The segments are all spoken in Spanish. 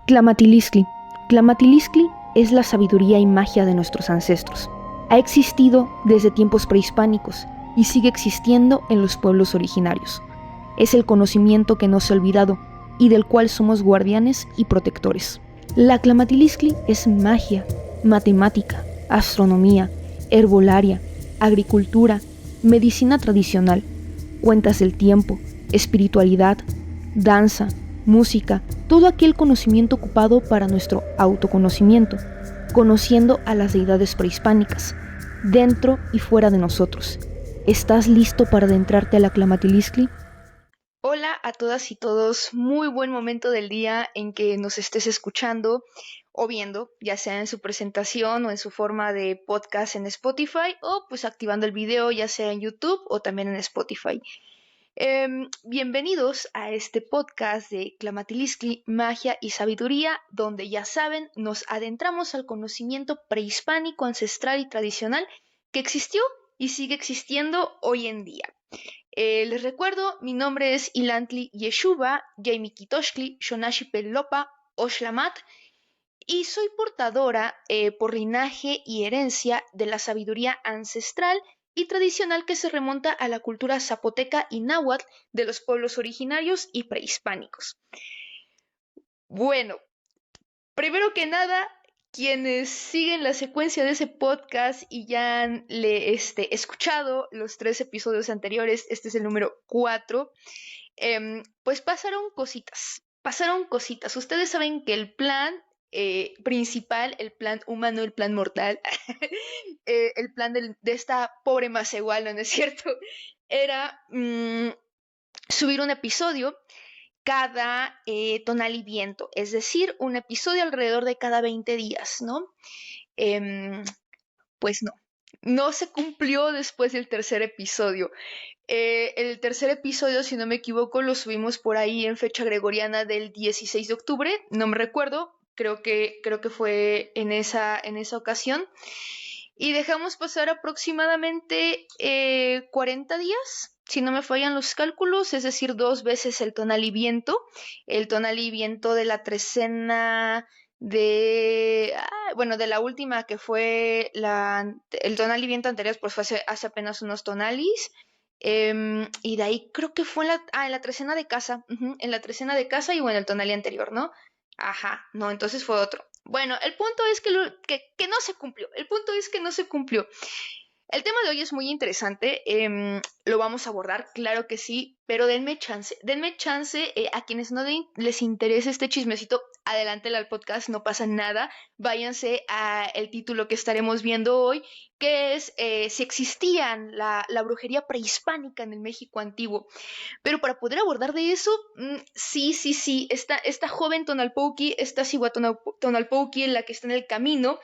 Tlamatiliskli. Tlamatiliskli es la sabiduría y magia de nuestros ancestros. Ha existido desde tiempos prehispánicos y sigue existiendo en los pueblos originarios. Es el conocimiento que no se ha olvidado y del cual somos guardianes y protectores. La Tlamatiliskli es magia, matemática, astronomía, herbolaria, agricultura, medicina tradicional, cuentas del tiempo, espiritualidad, danza, música, todo aquel conocimiento ocupado para nuestro autoconocimiento, conociendo a las deidades prehispánicas, dentro y fuera de nosotros. ¿Estás listo para adentrarte a la Tlamatiliskli? Hola a todas y todos, muy buen momento del día en que nos estés escuchando o viendo, ya sea en su presentación o en su forma de podcast en Spotify o pues activando el video ya sea en YouTube o también en Spotify. Bienvenidos a este podcast de Tlamatiliskli, Magia y Sabiduría, donde ya saben, nos adentramos al conocimiento prehispánico, ancestral y tradicional que existió y sigue existiendo hoy en día. Les recuerdo, mi nombre es Ilantli Yeshuba, Jamie Kitoshkli, Shonashi Pelopa, Oshlamat, y soy portadora por linaje y herencia de la sabiduría ancestral y tradicional que se remonta a la cultura zapoteca y náhuatl de los pueblos originarios y prehispánicos. Bueno, primero que nada, quienes siguen la secuencia de ese podcast y ya han escuchado los 3 episodios anteriores, este es el número 4, pues pasaron cositas. Ustedes saben que el plan principal, el plan humano, el plan mortal, el plan de esta pobre Macehuala, ¿no es cierto? Era subir un episodio cada tonal y viento, es decir, un episodio alrededor de cada 20 días, ¿no? Em, pues no se cumplió después del tercer episodio. El tercer episodio, si no me equivoco, lo subimos por ahí en fecha gregoriana del 16 de octubre, no me recuerdo, creo que fue en esa ocasión. Y dejamos pasar aproximadamente 40 días, si no me fallan los cálculos, es decir, 2 veces el tonal y viento de la trecena de la última que fue el tonal y viento anterior, pues fue hace apenas unos tonalis. Y de ahí creo que fue en la trecena de casa, en la trecena de casa y bueno, el tonal anterior, ¿no? Ajá, no, entonces fue otro. Bueno, el punto es que no se cumplió. El punto es que no se cumplió. El tema de hoy es muy interesante, lo vamos a abordar, claro que sí, pero denme chance a quienes no les interese este chismecito, adelántale al podcast, no pasa nada, váyanse a el título que estaremos viendo hoy, que es si existían la brujería prehispánica en el México antiguo. Pero para poder abordar de eso, sí, esta joven Tonalpouki, esta Sigua Tonalpouki, en la que está en el camino,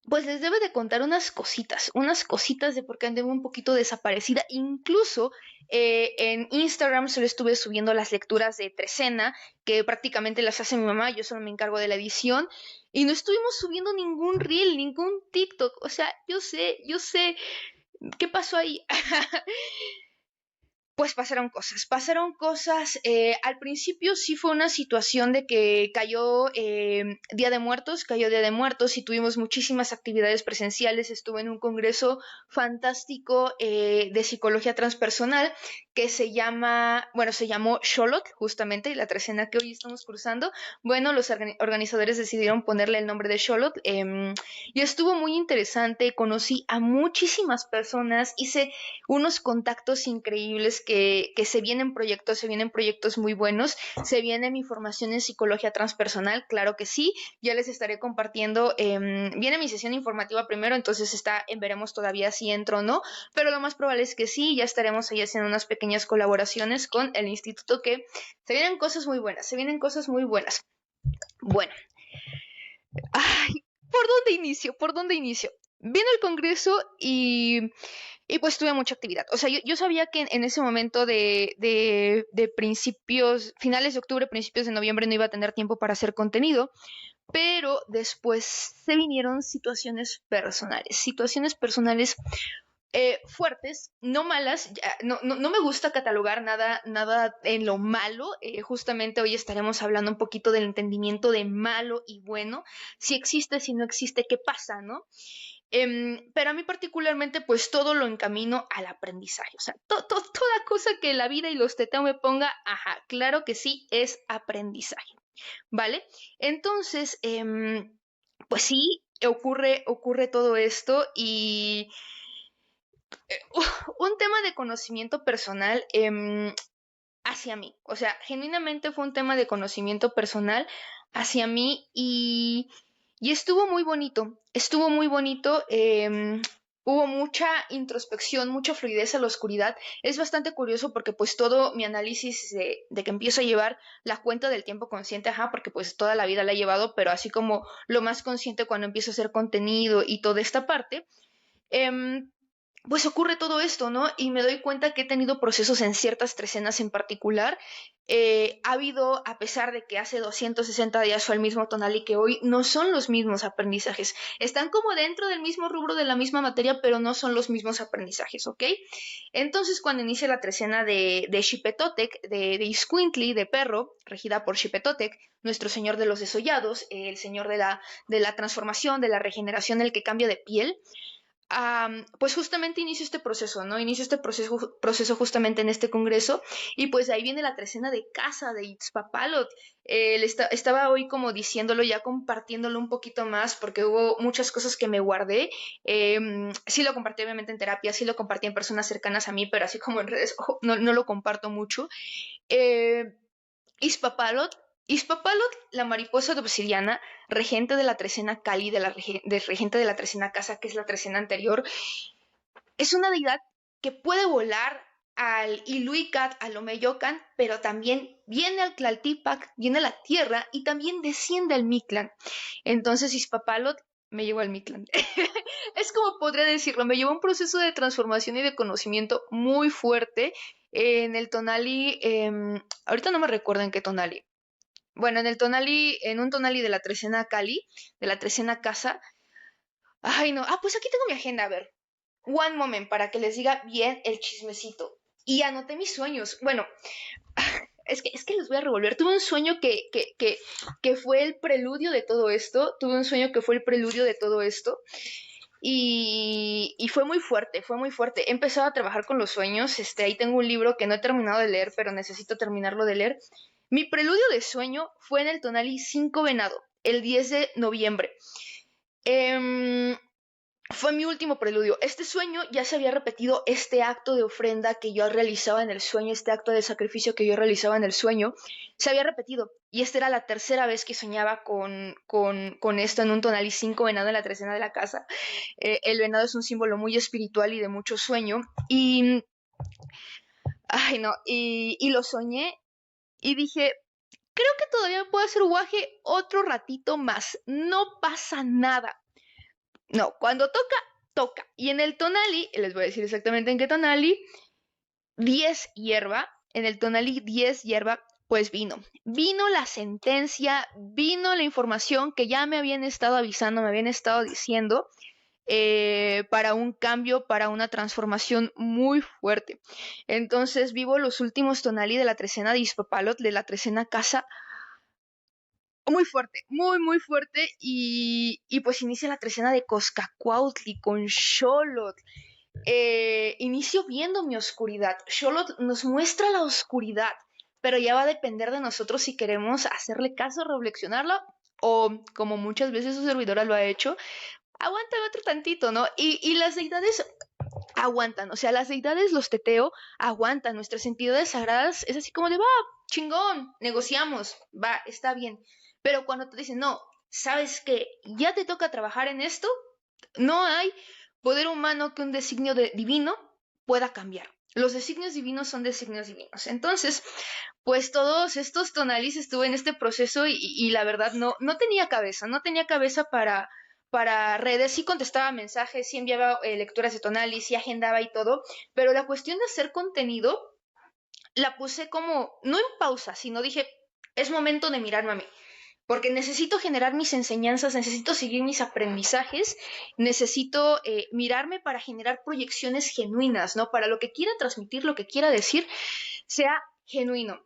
pues les debe de contar unas cositas de por qué anduvo un poquito desaparecida. Incluso en Instagram se lo estuve subiendo las lecturas de Trecena, que prácticamente las hace mi mamá, yo solo me encargo de la edición. Y no estuvimos subiendo ningún reel, ningún TikTok. O sea, yo sé, ¿qué pasó ahí? Pues pasaron cosas. Al principio sí fue una situación de que cayó Día de Muertos y tuvimos muchísimas actividades presenciales. Estuve en un congreso fantástico de psicología transpersonal que se llamó Xolotl, justamente, la trecena que hoy estamos cruzando. Bueno, los organizadores decidieron ponerle el nombre de Xolotl y estuvo muy interesante. Conocí a muchísimas personas, hice unos contactos increíbles que se vienen proyectos muy buenos, se viene mi formación en psicología transpersonal, claro que sí, ya les estaré compartiendo, viene mi sesión informativa primero, entonces veremos todavía si entro o no, pero lo más probable es que sí, ya estaremos ahí haciendo unas pequeñas colaboraciones con el instituto que se vienen cosas muy buenas, se vienen cosas muy buenas. Bueno, ay, ¿por dónde inicio? ¿Por dónde inicio? Viene el congreso y pues tuve mucha actividad. O sea, yo sabía que en ese momento de principios, finales de octubre, principios de noviembre no iba a tener tiempo para hacer contenido, pero después se vinieron situaciones personales fuertes, no malas. No me gusta catalogar nada en lo malo. Justamente hoy estaremos hablando un poquito del entendimiento de malo y bueno, si existe, si no existe, qué pasa, ¿no? Pero a mí particularmente, pues todo lo encamino al aprendizaje. O sea, toda cosa que la vida y los teteo me ponga, ajá, claro que sí, es aprendizaje, ¿vale? Entonces, pues sí, ocurre todo esto y un tema de conocimiento personal hacia mí. O sea, genuinamente fue un tema de conocimiento personal hacia mí y estuvo muy bonito. Estuvo muy bonito. Hubo mucha introspección, mucha fluidez a la oscuridad. Es bastante curioso porque pues todo mi análisis de que empiezo a llevar la cuenta del tiempo consciente, ajá, porque pues toda la vida la he llevado, pero así como lo más consciente cuando empiezo a hacer contenido y toda esta parte, em, pues ocurre todo esto, ¿no? Y me doy cuenta que he tenido procesos en ciertas trecenas en particular. Ha habido, a pesar de que hace 260 días fue el mismo tonal y que hoy no son los mismos aprendizajes. Están como dentro del mismo rubro de la misma materia, pero no son los mismos aprendizajes, ¿ok? Entonces, cuando inicia la trecena de Xipetotec, de Iscuintli, de perro, regida por Xipetotec, nuestro señor de los desollados, el señor de la transformación, de la regeneración, el que cambia de piel, pues justamente inicio este proceso, ¿no? Inicio este proceso justamente en este congreso y pues de ahí viene la trecena de casa de Itzpapalot. Estaba hoy como diciéndolo, ya compartiéndolo un poquito más porque hubo muchas cosas que me guardé. Sí lo compartí obviamente en terapia, sí lo compartí en personas cercanas a mí, pero así como en redes, ojo, no lo comparto mucho. Eh, Ispapalot, Ispapalot, la mariposa de obsidiana, regente de la trecena Kali, regente de la trecena Casa, que es la trecena anterior, es una deidad que puede volar al Iluicat, al Omeyocan, pero también viene al Tlaltipac, viene a la tierra y también desciende al Mictlán. Entonces Ispapalot me llevó al Mictlán. Es como podría decirlo, me llevó a un proceso de transformación y de conocimiento muy fuerte en el Tonali. Ahorita no me recuerdo en qué Tonali. Bueno, en un Tonali de la trecena Cali, de la trecena Casa. Ay, no. Pues aquí tengo mi agenda, a ver. One moment, para que les diga bien el chismecito. Y anoté mis sueños. Bueno, es que los voy a revolver. Tuve un sueño que fue el preludio de todo esto. Tuve un sueño que fue el preludio de todo esto. Y fue muy fuerte, fue muy fuerte. He empezado a trabajar con los sueños. Ahí tengo un libro que no he terminado de leer, pero necesito terminarlo de leer. Mi preludio de sueño fue en el Tonali 5 Venado, el 10 de noviembre. Em, Fue mi último preludio. Este sueño ya se había repetido, este acto de ofrenda que yo realizaba en el sueño, este acto de sacrificio que yo realizaba en el sueño, se había repetido. Y esta era la tercera vez que soñaba con esto en un tonal y 5 venado en la trecena de la casa. El venado es un símbolo muy espiritual y de mucho sueño. Ay no, y lo soñé y dije, creo que todavía puedo hacer guaje otro ratito más. No pasa nada. No, cuando toca, toca. Y en el tonali, les voy a decir exactamente en qué tonali, 10 hierba, en el tonali 10 hierba, pues vino. Vino la sentencia, vino la información que ya me habían estado avisando, me habían estado diciendo, para un cambio, para una transformación muy fuerte. Entonces vivo los últimos tonali de la trecena de Ispapalot, de la trecena casa, muy fuerte, muy fuerte. Y pues inicia la trecena de Coscacuautli con Xolotl. Inicio viendo mi oscuridad. Xolotl nos muestra la oscuridad, pero ya va a depender de nosotros si queremos hacerle caso, reflexionarlo, o como muchas veces su servidora lo ha hecho, aguanta otro tantito, ¿no? Y las deidades aguantan, o sea, las deidades, los teteo, aguantan. Nuestras entidades sagradas es así como de, va, chingón, negociamos, va, está bien. Pero cuando te dicen, no, sabes que ya te toca trabajar en esto, no hay poder humano que un designio divino pueda cambiar. Los designios divinos son designios divinos. Entonces, pues todos estos tonalis estuve en este proceso y la verdad no tenía cabeza, no tenía cabeza para redes. Sí contestaba mensajes, sí enviaba lecturas de tonalis, sí agendaba y todo, pero la cuestión de hacer contenido la puse como, no en pausa, sino dije, es momento de mirarme a mí. porque necesito generar mis enseñanzas, necesito seguir mis aprendizajes, necesito mirarme para generar proyecciones genuinas, ¿no? Para lo que quiera transmitir, lo que quiera decir, sea genuino.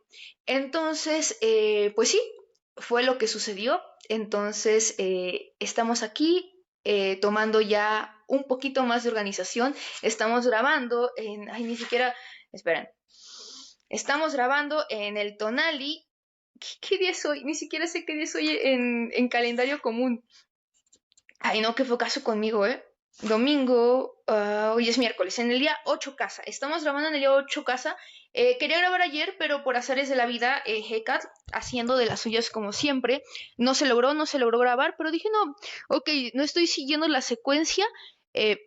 Entonces, pues sí, fue lo que sucedió. Entonces, estamos aquí tomando ya un poquito más de organización. Estamos grabando en... Ay, ni siquiera... Esperen. Estamos grabando en el Tonali. ¿Qué día es hoy? Ni siquiera sé qué día es hoy en calendario común. Ay, no, que fue caso conmigo, ¿eh? Domingo, hoy es miércoles, en el día 8 casa. Estamos grabando en el día 8 casa. Quería grabar ayer, pero por azares de la vida, Hecat, haciendo de las suyas como siempre, no se logró grabar, pero dije, no, ok, no estoy siguiendo la secuencia,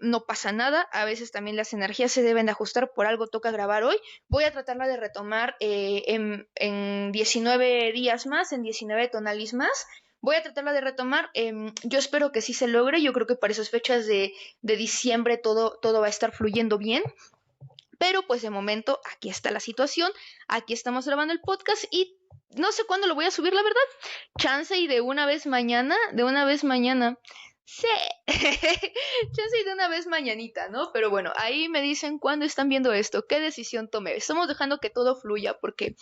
no pasa nada, a veces también las energías se deben de ajustar, por algo toca grabar hoy. Voy a tratarla de retomar en 19 días más, en 19 tonalis más. Voy a tratarla de retomar. Yo espero que sí se logre. Yo creo que para esas fechas de diciembre todo va a estar fluyendo bien. Pero pues de momento aquí está la situación. Aquí estamos grabando el podcast y no sé cuándo lo voy a subir, la verdad. Chance y de una vez mañana. Sí, chance y de una vez mañanita, ¿no? Pero bueno, ahí me dicen cuándo están viendo esto, qué decisión tomé. Estamos dejando que todo fluya porque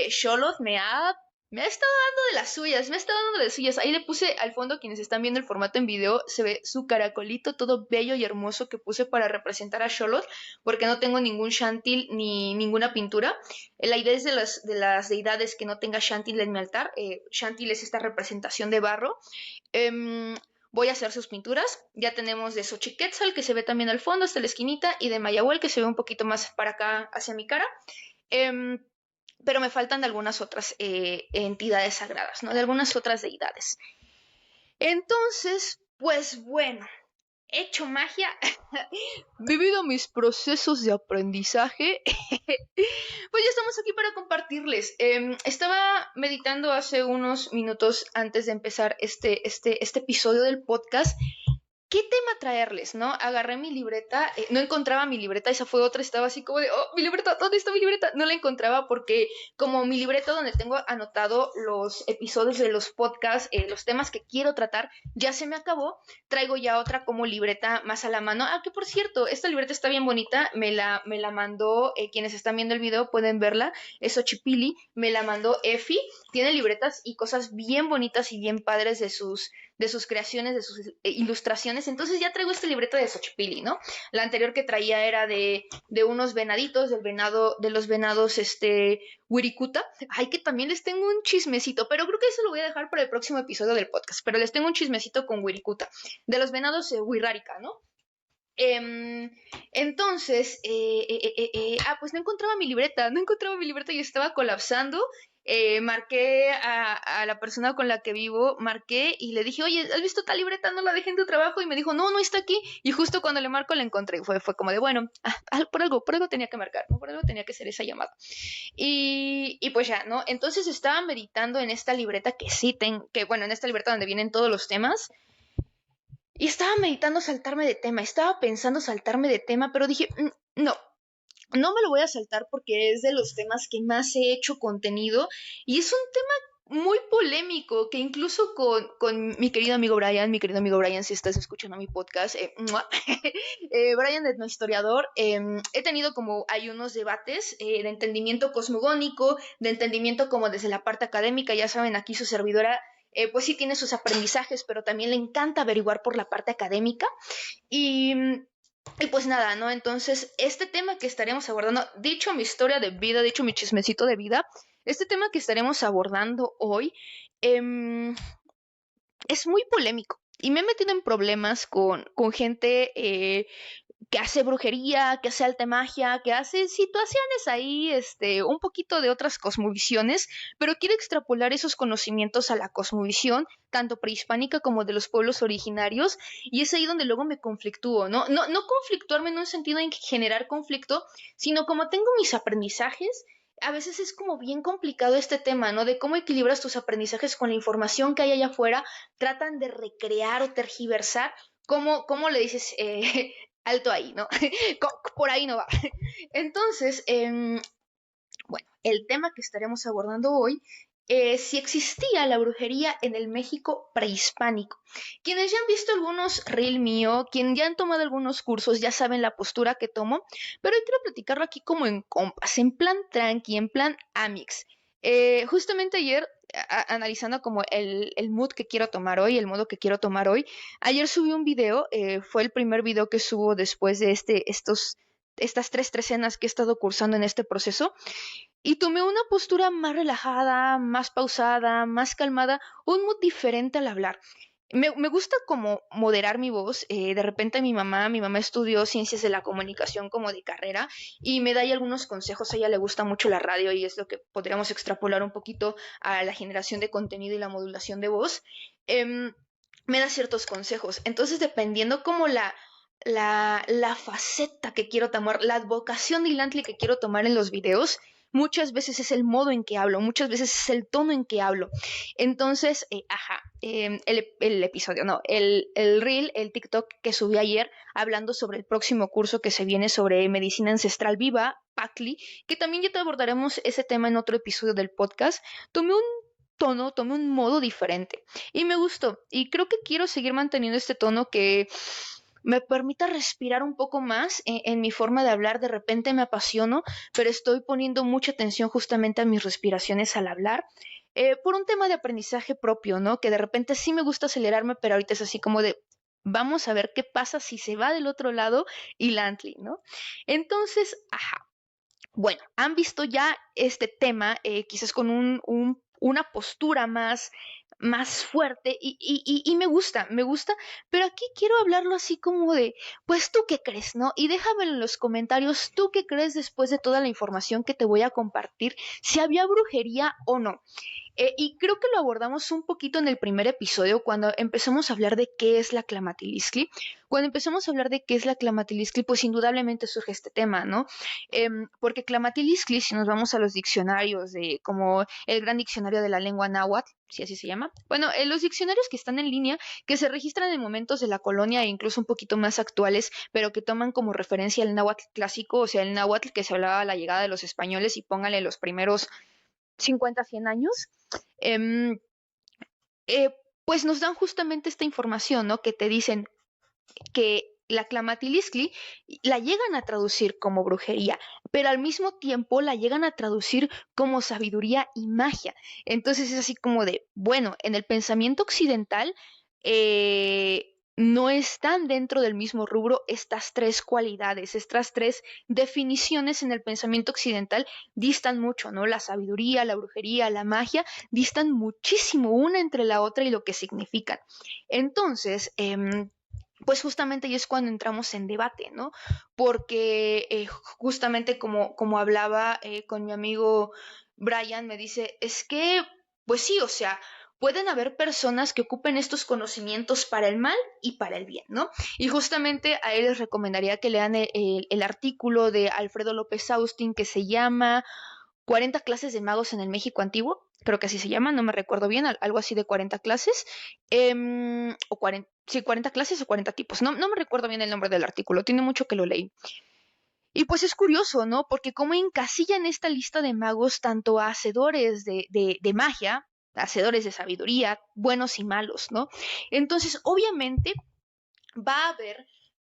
Xolotl me ha estado dando de las suyas, me ha estado dando de las suyas. Ahí le puse al fondo, quienes están viendo el formato en video, se ve su caracolito todo bello y hermoso que puse para representar a Xolotl, porque no tengo ningún shantil ni ninguna pintura. La idea es de las deidades que no tenga shantil en mi altar. Shantil es esta representación de barro. Voy a hacer sus pinturas. Ya tenemos de Xochiquetzal, que se ve también al fondo, hasta la esquinita, y de Mayahuel, que se ve un poquito más para acá, hacia mi cara. Pero me faltan de algunas otras entidades sagradas, ¿no? De algunas otras deidades. Entonces, pues bueno, he hecho magia, vivido mis procesos de aprendizaje, pues ya estamos aquí para compartirles. Estaba meditando hace unos minutos antes de empezar este episodio del podcast. ¿Qué tema traerles, no? Agarré mi libreta, no encontraba mi libreta, esa fue otra, estaba así como de, oh, mi libreta, ¿dónde está mi libreta? No la encontraba porque como mi libreta donde tengo anotado los episodios de los podcasts, los temas que quiero tratar, ya se me acabó, traigo ya otra como libreta más a la mano. Ah, que por cierto, esta libreta está bien bonita, me la mandó, quienes están viendo el video pueden verla, es Ochipili, me la mandó Efi, tiene libretas y cosas bien bonitas y bien padres de sus creaciones, de sus ilustraciones. Entonces ya traigo este libreto de Xochipilli, ¿no? La anterior que traía era de unos venaditos, de los venados, Wirikuta. Ay, que también les tengo un chismecito, pero creo que eso lo voy a dejar para el próximo episodio del podcast. Pero les tengo un chismecito con Wirikuta, de los venados Wirrarika, ¿no? Entonces, pues no encontraba mi libreta, y estaba colapsando. Marqué a la persona con la que vivo, marqué y le dije, oye, ¿has visto tal libreta? No la dejé en tu trabajo. Y me dijo, no, no está aquí. Y justo cuando le marco la encontré. Fue como de, bueno, por algo tenía que marcar, ¿no? Por algo tenía que hacer esa llamada. Y pues ya, ¿no? Entonces estaba meditando en esta libreta que sí tengo, que bueno, en esta libreta donde vienen todos los temas. Y estaba meditando saltarme de tema, estaba pensando saltarme de tema, pero dije, no, no me lo voy a saltar porque es de los temas que más he hecho contenido y es un tema muy polémico que incluso con mi querido amigo Brian, si estás escuchando mi podcast, Brian es nuestro historiador, he tenido como hay unos debates de entendimiento cosmogónico, de entendimiento como desde la parte académica, ya saben, aquí su servidora pues sí tiene sus aprendizajes, pero también le encanta averiguar por la parte académica. Y, y pues nada, ¿no? Entonces, este tema que estaremos abordando, dicho mi historia de vida, dicho mi chismecito de vida, este tema que estaremos abordando hoy es muy polémico. Y me he metido en problemas con gente que hace brujería, que hace alta magia, que hace situaciones ahí, un poquito de otras cosmovisiones, pero quiere extrapolar esos conocimientos a la cosmovisión, tanto prehispánica como de los pueblos originarios, y es ahí donde luego me conflictúo, ¿no? No conflictuarme en un sentido en generar conflicto, sino como tengo mis aprendizajes, a veces es como bien complicado este tema, ¿no? De cómo equilibras tus aprendizajes con la información que hay allá afuera, tratan de recrear o tergiversar, ¿cómo le dices, alto ahí, ¿no? Por ahí no va. Entonces, bueno, el tema que estaremos abordando hoy si existía la brujería en el México prehispánico. Quienes ya han visto algunos reel mío, quienes ya han tomado algunos cursos, ya saben la postura que tomo, pero hoy quiero platicarlo aquí como en compas, en plan tranqui, en plan amix. Justamente ayer, analizando como el mood que quiero tomar hoy, el modo que quiero tomar hoy, ayer subí un video, fue el primer video que subo después de estas tres trecenas que he estado cursando en este proceso, y tomé una postura más relajada, más pausada, más calmada, un mood diferente al hablar. Me gusta como moderar mi voz. De repente mi mamá estudió ciencias de la comunicación como de carrera y me da ahí algunos consejos. A ella le gusta mucho la radio y es lo que podríamos extrapolar un poquito a la generación de contenido y la modulación de voz. Em, Me da ciertos consejos. Entonces, dependiendo como la faceta que quiero tomar, la advocación de Ilantli que quiero tomar en los videos, muchas veces es el modo en que hablo, muchas veces es el tono en que hablo. Entonces, el episodio, no, el reel, el TikTok que subí ayer hablando sobre el próximo curso que se viene sobre medicina ancestral viva, PACLI, que también ya te abordaremos ese tema en otro episodio del podcast, tomé un tono, tomé un modo diferente y me gustó y creo que quiero seguir manteniendo este tono que me permita respirar un poco más en mi forma de hablar. De repente me apasiono, pero estoy poniendo mucha atención justamente a mis respiraciones al hablar. Por un tema de aprendizaje propio, ¿no? Que de repente sí me gusta acelerarme, pero ahorita es así como de, vamos a ver qué pasa si se va del otro lado y Lantly, ¿no? Entonces, ajá. Bueno, han visto ya este tema, quizás con una postura más fuerte y me gusta, pero aquí quiero hablarlo así como de, pues tú qué crees, ¿no? Y déjame en los comentarios, tú qué crees después de toda la información que te voy a compartir, si había brujería o no. Y creo que lo abordamos un poquito en el primer episodio cuando empezamos a hablar de qué es la Clamatilistli. Cuando empezamos a hablar de qué es la Clamatilistli, pues indudablemente surge este tema, ¿no? Porque Clamatilistli, si nos vamos a los diccionarios de como el gran diccionario de la lengua náhuatl, si así se llama, bueno, los diccionarios que están en línea, que se registran en momentos de la colonia e incluso un poquito más actuales, pero que toman como referencia el náhuatl clásico, o sea, el náhuatl que se hablaba a la llegada de los españoles y pónganle los primeros 50, 100 años, eh, pues nos dan justamente esta información, ¿no? Que te dicen que la clamatilistli la llegan a traducir como brujería, pero al mismo tiempo la llegan a traducir como sabiduría y magia. Entonces es así como de, bueno, en el pensamiento occidental no están dentro del mismo rubro estas tres cualidades, estas tres definiciones en el pensamiento occidental distan mucho, ¿no? La sabiduría, la brujería, la magia distan muchísimo una entre la otra y lo que significan. Entonces, pues justamente ahí es cuando entramos en debate, ¿no? Porque justamente como hablaba con mi amigo Brian, me dice, es que, pues sí, o sea, pueden haber personas que ocupen estos conocimientos para el mal y para el bien, ¿no? Y justamente a él les recomendaría que lean el artículo de Alfredo López Austin que se llama 40 clases de magos en el México antiguo, creo que así se llama, no me recuerdo bien, algo así de 40 clases, o 40, sí, 40 clases o 40 tipos, no me recuerdo bien el nombre del artículo, tiene mucho que lo leí. Y pues es curioso, ¿no? Porque como encasilla en esta lista de magos tanto a hacedores de magia, hacedores de sabiduría, buenos y malos, ¿no? Entonces, obviamente, va a haber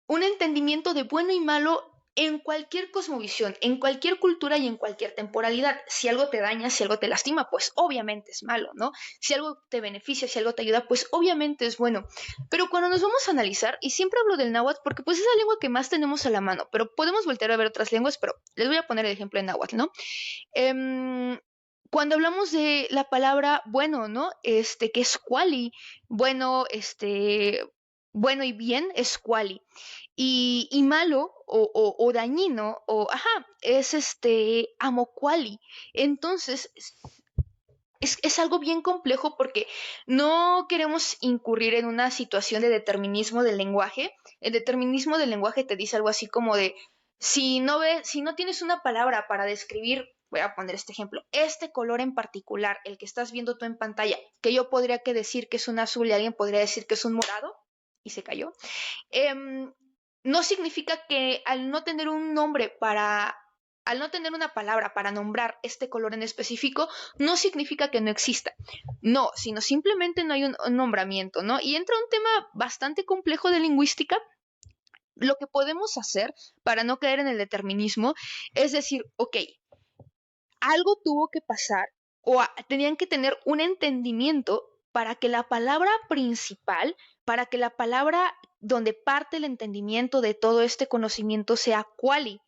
un entendimiento de bueno y malo en cualquier cosmovisión, en cualquier cultura y en cualquier temporalidad. Si algo te daña, si algo te lastima, pues obviamente es malo, ¿no? Si algo te beneficia, si algo te ayuda, pues obviamente es bueno. Pero cuando nos vamos a analizar, y siempre hablo del náhuatl porque pues es la lengua que más tenemos a la mano, pero podemos voltear a ver otras lenguas, pero les voy a poner el ejemplo de náhuatl, ¿no? Eh, cuando hablamos de la palabra bueno, ¿no? Que es quali, bueno, bueno y bien es quali. Y malo o dañino, o ajá, es amoquali. Entonces, es algo bien complejo porque no queremos incurrir en una situación de determinismo del lenguaje. El determinismo del lenguaje te dice algo así como de, si no tienes una palabra para describir, voy a poner este ejemplo, este color en particular, el que estás viendo tú en pantalla, que yo podría que decir que es un azul y alguien podría decir que es un morado, y se cayó, no significa que al no tener un nombre al no tener una palabra para nombrar este color en específico, no significa que no exista. No, sino simplemente no hay un nombramiento, ¿no? Y entra un tema bastante complejo de lingüística. Lo que podemos hacer para no caer en el determinismo es decir, ok, algo tuvo que pasar o tenían que tener un entendimiento para que la palabra principal, para que la palabra donde parte el entendimiento de todo este conocimiento sea quali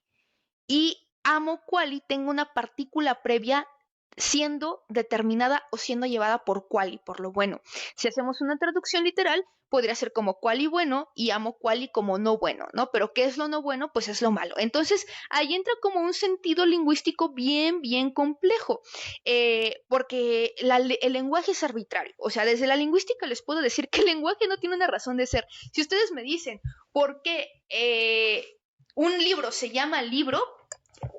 y amo quali tenga una partícula previa siendo determinada o siendo llevada por quali, por lo bueno. Si hacemos una traducción literal, podría ser como quali bueno y amo quali como no bueno, ¿no? Pero ¿qué es lo no bueno? Pues es lo malo. Entonces, ahí entra como un sentido lingüístico bien, bien complejo, porque el lenguaje es arbitrario. O sea, desde la lingüística les puedo decir que el lenguaje no tiene una razón de ser. Si ustedes me dicen, ¿por qué un libro se llama libro?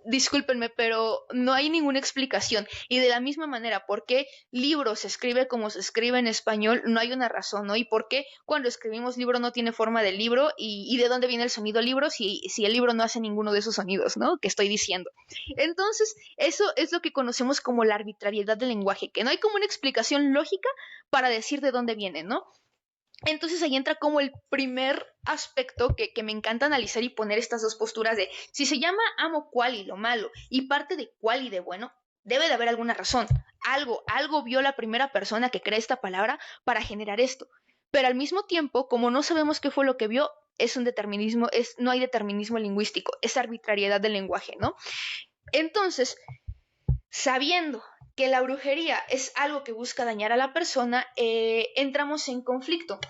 Discúlpenme, pero no hay ninguna explicación. Y de la misma manera, ¿por qué libro se escribe como se escribe en español? No hay una razón, ¿no? ¿Y por qué cuando escribimos libro no tiene forma de libro? ¿Y de dónde viene el sonido libro si el libro no hace ninguno de esos sonidos, ¿no? Que estoy diciendo. Entonces, eso es lo que conocemos como la arbitrariedad del lenguaje, que no hay como una explicación lógica para decir de dónde viene, ¿no? Entonces ahí entra como el primer aspecto que me encanta analizar y poner estas dos posturas de si se llama amo quali lo malo y parte de quali de bueno, debe de haber alguna razón. Algo vio la primera persona que crea esta palabra para generar esto. Pero al mismo tiempo, como no sabemos qué fue lo que vio, es un determinismo, no hay determinismo lingüístico, es arbitrariedad del lenguaje, ¿no? Entonces, sabiendo que la brujería es algo que busca dañar a la persona, entramos en conflicto,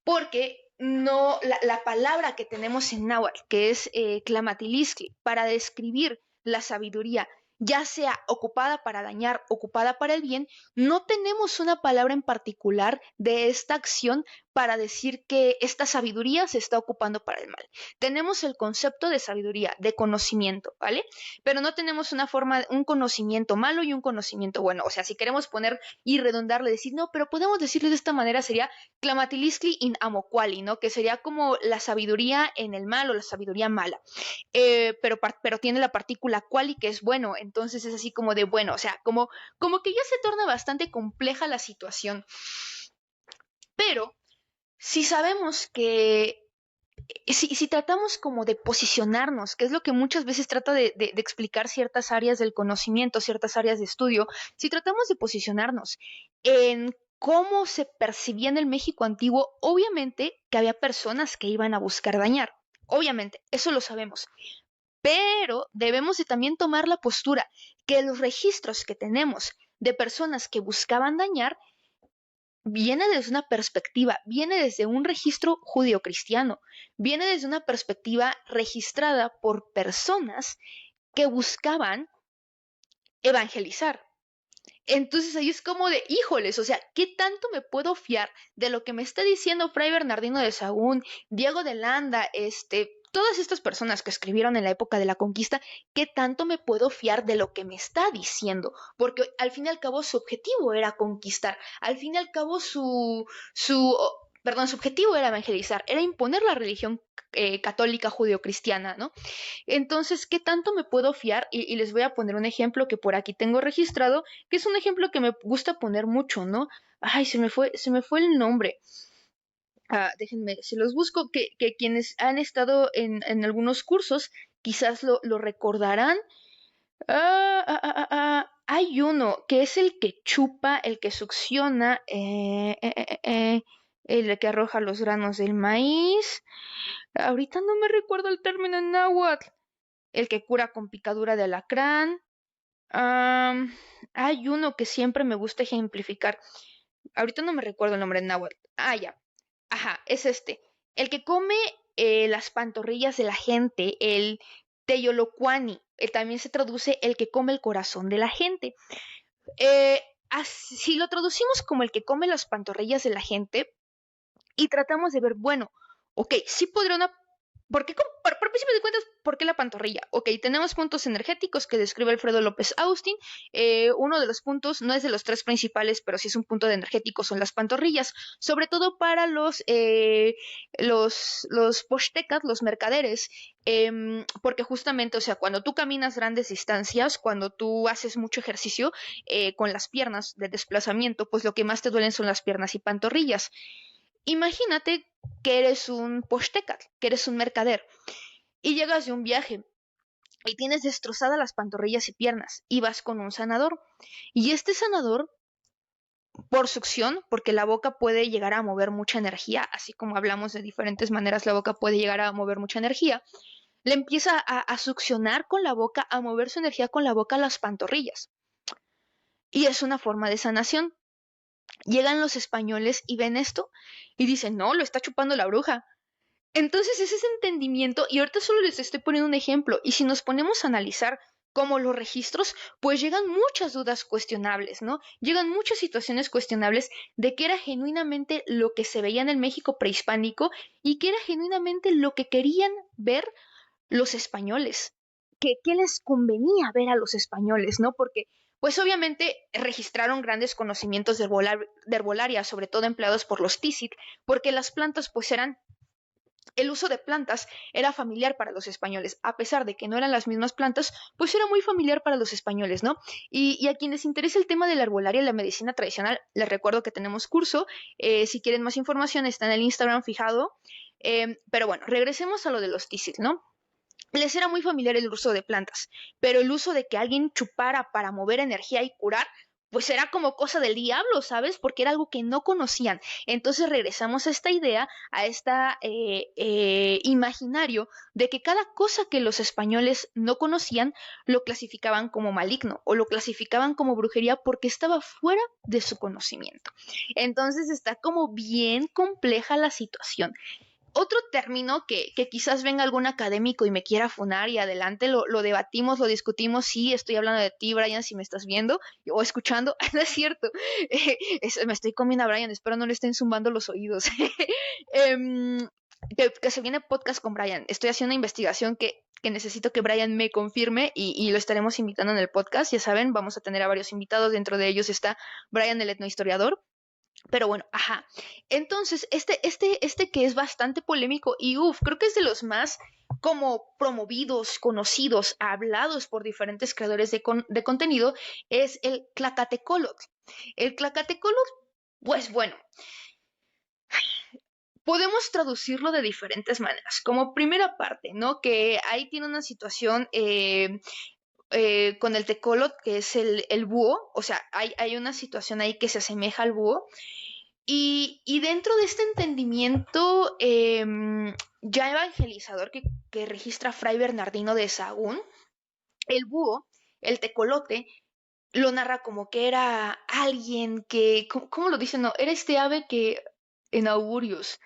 porque no la palabra que tenemos en náhuatl, que es clamatilistli, para describir la sabiduría, ya sea ocupada para dañar, ocupada para el bien, no tenemos una palabra en particular de esta acción para decir que esta sabiduría se está ocupando para el mal. Tenemos el concepto de sabiduría, de conocimiento, ¿vale? Pero no tenemos una forma, un conocimiento malo y un conocimiento bueno. O sea, si queremos poner y redondarle, decir, no, pero podemos decirle de esta manera, sería clamatilistli in amoquali, ¿no? Que sería como la sabiduría en el mal o la sabiduría mala. Pero tiene la partícula quali que es bueno, entonces es así como de bueno, o sea, como que ya se torna bastante compleja la situación. Pero si sabemos que si tratamos como de posicionarnos, que es lo que muchas veces trata de explicar ciertas áreas del conocimiento, ciertas áreas de estudio, si tratamos de posicionarnos en cómo se percibía en el México antiguo, obviamente que había personas que iban a buscar dañar, obviamente, eso lo sabemos, pero debemos de también tomar la postura que los registros que tenemos de personas que buscaban dañar viene desde una perspectiva, viene desde un registro judio-cristiano, viene desde una perspectiva registrada por personas que buscaban evangelizar. Entonces ahí es como de, híjoles, o sea, ¿qué tanto me puedo fiar de lo que me está diciendo Fray Bernardino de Sahagún, Diego de Landa, todas estas personas que escribieron en la época de la conquista? ¿Qué tanto me puedo fiar de lo que me está diciendo? Porque al fin y al cabo su objetivo era conquistar, al fin y al cabo su objetivo era evangelizar, era imponer la religión católica judeocristiana, ¿no? Entonces, ¿qué tanto me puedo fiar? Y les voy a poner un ejemplo que por aquí tengo registrado, que es un ejemplo que me gusta poner mucho, ¿no? Ay, se me fue el nombre. Déjenme, se los busco, que quienes han estado en algunos cursos quizás lo recordarán. Hay uno que es el que chupa, el que succiona, el que arroja los granos del maíz. Ahorita no me recuerdo el término en náhuatl. El que cura con picadura de alacrán. Hay uno que siempre me gusta ejemplificar. Ahorita no me recuerdo el nombre en náhuatl. Ya. Ajá, es este. El que come las pantorrillas de la gente, el teyolocuani. También se traduce el que come el corazón de la gente. Si lo traducimos como el que come las pantorrillas de la gente y tratamos de ver, bueno, ok, sí podría una por principio de cuentas, ¿por qué la pantorrilla? Ok, tenemos puntos energéticos que describe Alfredo López Austin. Uno de los puntos, no es de los tres principales, pero sí es un punto de energético, son las pantorrillas. Sobre todo para los poshtecas, los mercaderes. Porque justamente, o sea, cuando tú caminas grandes distancias, cuando tú haces mucho ejercicio con las piernas de desplazamiento, pues lo que más te duelen son las piernas y pantorrillas. Imagínate que eres un poshtecat, que eres un mercader, y llegas de un viaje y tienes destrozadas las pantorrillas y piernas, y vas con un sanador. Y este sanador, por succión, porque la boca puede llegar a mover mucha energía, así como hablamos de diferentes maneras, la boca puede llegar a mover mucha energía, le empieza a succionar con la boca, a mover su energía con la boca a las pantorrillas. Y es una forma de sanación. Llegan los españoles y ven esto y dicen, no, lo está chupando la bruja. Entonces es ese entendimiento, y ahorita solo les estoy poniendo un ejemplo, y si nos ponemos a analizar como los registros, pues llegan muchas dudas cuestionables, ¿no? Llegan muchas situaciones cuestionables de qué era genuinamente lo que se veía en el México prehispánico y qué era genuinamente lo que querían ver los españoles, que qué les convenía ver a los españoles, ¿no? Porque pues obviamente registraron grandes conocimientos de herbolaria, sobre todo empleados por los Tísit, porque las plantas pues eran el uso de plantas era familiar para los españoles, a pesar de que no eran las mismas plantas, pues era muy familiar para los españoles, ¿no? Y a quienes interesa el tema de la herbolaria y la medicina tradicional, les recuerdo que tenemos curso, si quieren más información está en el Instagram fijado, pero bueno, regresemos a lo de los tísil, ¿no? Les era muy familiar el uso de plantas, pero el uso de que alguien chupara para mover energía y curar, pues era como cosa del diablo, ¿sabes? Porque era algo que no conocían. Entonces regresamos a esta idea, a esta imaginario de que cada cosa que los españoles no conocían lo clasificaban como maligno o lo clasificaban como brujería porque estaba fuera de su conocimiento. Entonces está como bien compleja la situación. Otro término que quizás venga algún académico y me quiera funar y adelante lo debatimos, lo discutimos, sí, estoy hablando de ti, Brian, si me estás viendo o escuchando, no es cierto, me estoy comiendo a Brian, espero no le estén zumbando los oídos. Em, que se viene podcast con Brian, estoy haciendo una investigación que necesito que Brian me confirme y lo estaremos invitando en el podcast, ya saben, vamos a tener a varios invitados, dentro de ellos está Brian el etnohistoriador. Pero bueno, ajá. Entonces, este que es bastante polémico y creo que es de los más como promovidos, conocidos, hablados por diferentes creadores de contenido, es el Tlacatecolotl. El Tlacatecolotl, pues bueno, podemos traducirlo de diferentes maneras. Como primera parte, ¿no? Que ahí tiene una situación con el tecolot, que es el búho, o sea, hay una situación ahí que se asemeja al búho, y dentro de este entendimiento ya evangelizador que registra Fray Bernardino de Sahagún, el búho, el tecolote, lo narra como que era alguien que, ¿cómo lo dice? No, era este ave que en augurios,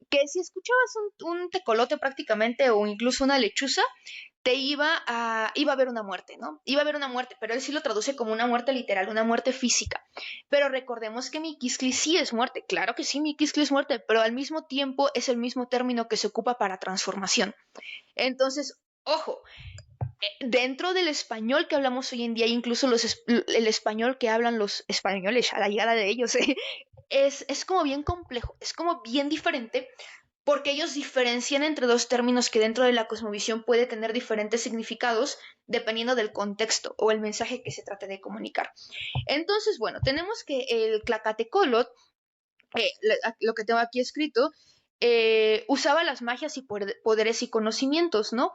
que si escuchabas un tecolote prácticamente o incluso una lechuza, iba a haber una muerte, ¿no? Iba a haber una muerte, pero él sí lo traduce como una muerte literal, una muerte física. Pero recordemos que Miquiscli sí es muerte, claro que sí, Miquiscli es muerte, pero al mismo tiempo es el mismo término que se ocupa para transformación. Entonces, ojo, dentro del español que hablamos hoy en día, incluso el español que hablan los españoles a la llegada de ellos, es como bien complejo, es como bien diferente porque ellos diferencian entre dos términos que dentro de la cosmovisión puede tener diferentes significados dependiendo del contexto o el mensaje que se trate de comunicar. Entonces, bueno, tenemos que el Tlacatecolot, lo que tengo aquí escrito, usaba las magias y poderes y conocimientos, ¿no?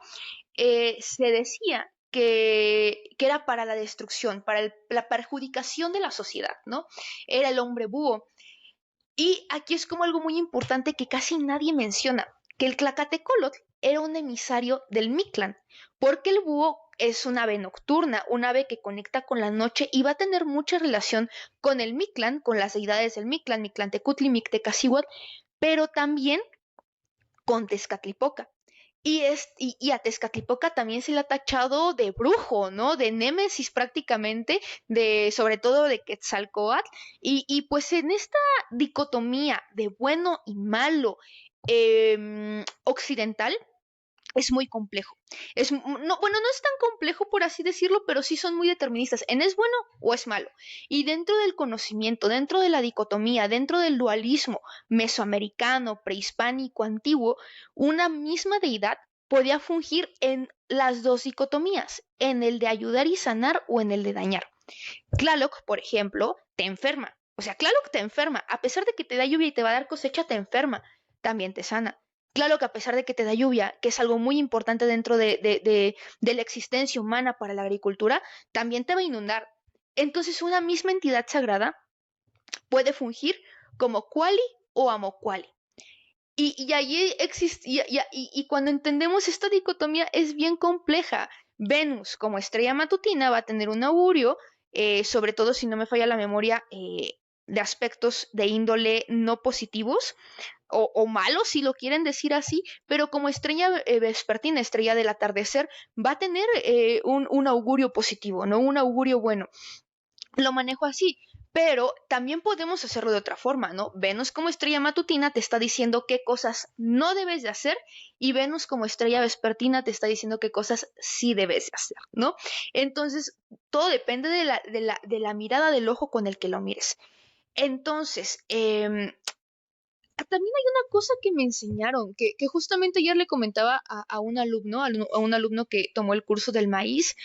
Se decía que era para la destrucción, para la perjudicación de la sociedad, ¿no? Era el hombre búho. Y aquí es como algo muy importante que casi nadie menciona, que el Tlacatecolotl era un emisario del Mictlán, porque el búho es un ave nocturna, un ave que conecta con la noche y va a tener mucha relación con el Mictlán, con las deidades del Mictlán, Mictlantecutli, Mictecacihuatl, pero también con Tezcatlipoca. Y a Tezcatlipoca también se le ha tachado de brujo, ¿no? De némesis prácticamente, sobre todo de Quetzalcóatl. Y pues en esta dicotomía de bueno y malo, occidental es muy complejo. Bueno, no es tan complejo por así decirlo, pero sí son muy deterministas en es bueno o es malo. Y dentro del conocimiento, dentro de la dicotomía, dentro del dualismo mesoamericano, prehispánico, antiguo, una misma deidad podía fungir en las dos dicotomías, en el de ayudar y sanar o en el de dañar. Tlaloc, por ejemplo, te enferma. O sea, Tlaloc te enferma. A pesar de que te da lluvia y te va a dar cosecha, te enferma. También te sana. Claro que a pesar de que te da lluvia, que es algo muy importante dentro de la existencia humana para la agricultura, también te va a inundar. Entonces una misma entidad sagrada puede fungir como quali o amo quali. Y allí existe, y cuando entendemos esta dicotomía es bien compleja. Venus como estrella matutina va a tener un augurio, sobre todo si no me falla la memoria, de aspectos de índole no positivos o malos, si lo quieren decir así, pero como estrella vespertina, estrella del atardecer, va a tener un augurio positivo, ¿no? Un augurio bueno. Lo manejo así, pero también podemos hacerlo de otra forma, ¿no? Venus como estrella matutina te está diciendo qué cosas no debes de hacer y Venus como estrella vespertina te está diciendo qué cosas sí debes de hacer, ¿no? Entonces, todo depende de la mirada del ojo con el que lo mires. Entonces, también hay una cosa que me enseñaron, que justamente ayer le comentaba a un alumno, a un alumno que tomó el curso del maíz,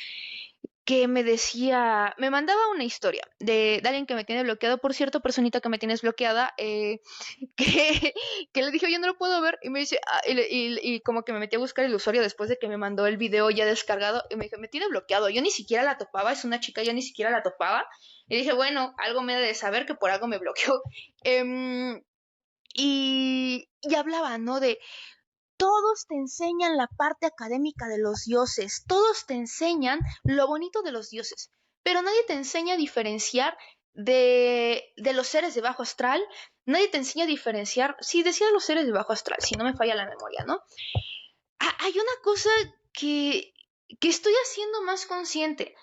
que me decía, me mandaba una historia de alguien que me tiene bloqueado, por cierto, personita que me tienes bloqueada, que, que le dije, oye, no lo puedo ver, y me dice, y como que me metí a buscar el usuario después de que me mandó el video ya descargado, y me dijo, me tiene bloqueado, yo ni siquiera la topaba, es una chica, yo ni siquiera la topaba, y dije, bueno, algo me ha de saber que por algo me bloqueó. Y hablaba, ¿no? De todos te enseñan la parte académica de los dioses, todos te enseñan lo bonito de los dioses, pero nadie te enseña a diferenciar de los seres de bajo astral, nadie te enseña a diferenciar, sí, decía los seres de bajo astral, si no me falla la memoria, ¿no? Hay una cosa que estoy haciendo más consciente.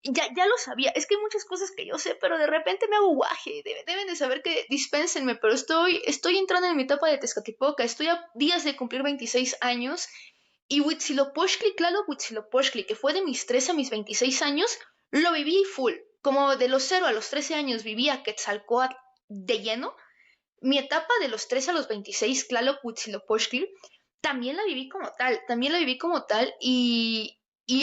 Ya lo sabía, es que hay muchas cosas que yo sé, pero de repente me hago guaje, deben de saber que dispénsenme, pero estoy entrando en mi etapa de Tezcatlipoca, estoy a días de cumplir 26 años y Huitzilopochtli, claro, Huitzilopochtli, que fue de mis 13 a mis 26 años, lo viví full, como de los 0 a los 13 años vivía Quetzalcóatl de lleno, mi etapa de los 13 a los 26, claro, Huitzilopochtli, también la viví como tal y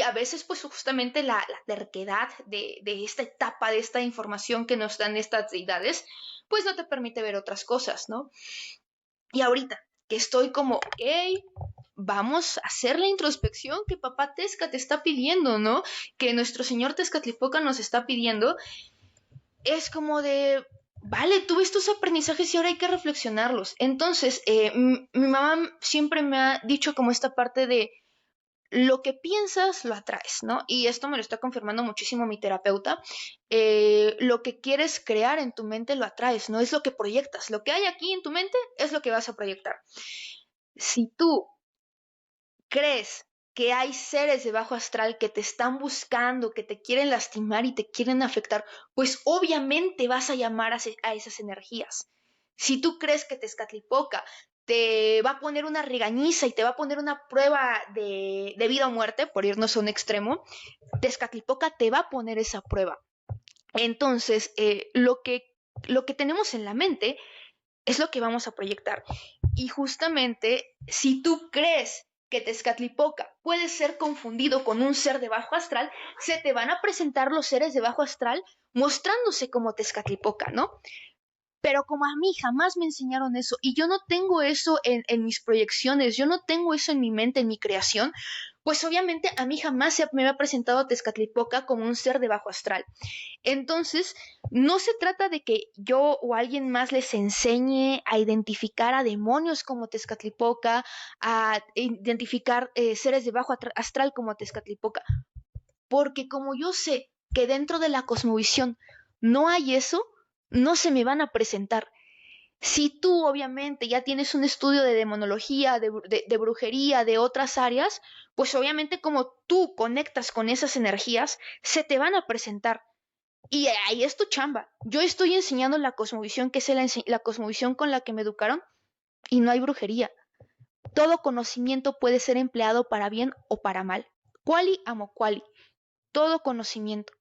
a veces pues justamente la terquedad de esta etapa, de esta información que nos dan estas deidades, pues no te permite ver otras cosas, ¿no? Y ahorita que estoy como, ok, vamos a hacer la introspección que papá Tezca te está pidiendo, ¿no? Que nuestro señor Tezcatlipoca nos está pidiendo, es como de, vale, tuve estos aprendizajes y ahora hay que reflexionarlos. Entonces, mi mamá siempre me ha dicho como esta parte de lo que piensas lo atraes, ¿no? Y esto me lo está confirmando muchísimo mi terapeuta. Lo que quieres crear en tu mente lo atraes, no es lo que proyectas. Lo que hay aquí en tu mente es lo que vas a proyectar. Si tú crees que hay seres de bajo astral que te están buscando, que te quieren lastimar y te quieren afectar, pues obviamente vas a llamar a esas energías. Si tú crees que Tezcatlipoca te va a poner una regañiza y te va a poner una prueba de vida o muerte, por irnos a un extremo, Tezcatlipoca te va a poner esa prueba. Entonces, lo que tenemos en la mente es lo que vamos a proyectar. Y justamente, si tú crees que Tezcatlipoca puede ser confundido con un ser de bajo astral, se te van a presentar los seres de bajo astral mostrándose como Tezcatlipoca, ¿no? Pero como a mí jamás me enseñaron eso y yo no tengo eso en mis proyecciones, yo no tengo eso en mi mente, en mi creación, pues obviamente a mí jamás me ha presentado Tezcatlipoca como un ser de bajo astral. Entonces, no se trata de que yo o alguien más les enseñe a identificar a demonios como Tezcatlipoca, a identificar seres de bajo astral como Tezcatlipoca, porque como yo sé que dentro de la cosmovisión no hay eso, no se me van a presentar. Si tú obviamente ya tienes un estudio de demonología, de brujería, de otras áreas, pues obviamente como tú conectas con esas energías, se te van a presentar. Y ahí es tu chamba. Yo estoy enseñando la cosmovisión, que es la cosmovisión con la que me educaron, y no hay brujería. Todo conocimiento puede ser empleado para bien o para mal. Quali amo quali. Todo conocimiento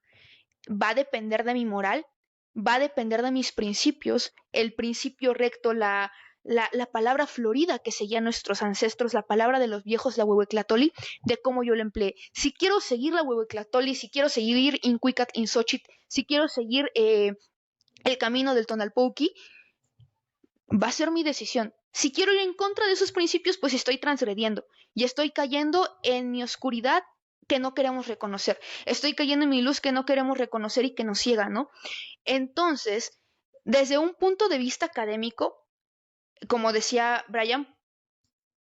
va a depender de mi moral, va a depender de mis principios, el principio recto, la palabra florida que seguían nuestros ancestros, la palabra de los viejos, la huehueclatoli, de cómo yo la empleé. Si quiero seguir la huehueclatoli, si quiero seguir Incuicat Insochit, si quiero seguir el camino del Tonalpouki, va a ser mi decisión. Si quiero ir en contra de esos principios, pues estoy transgrediendo y estoy cayendo en mi oscuridad que no queremos reconocer. Estoy cayendo en mi luz que no queremos reconocer y que nos ciega, ¿no? Entonces, desde un punto de vista académico, como decía Brian,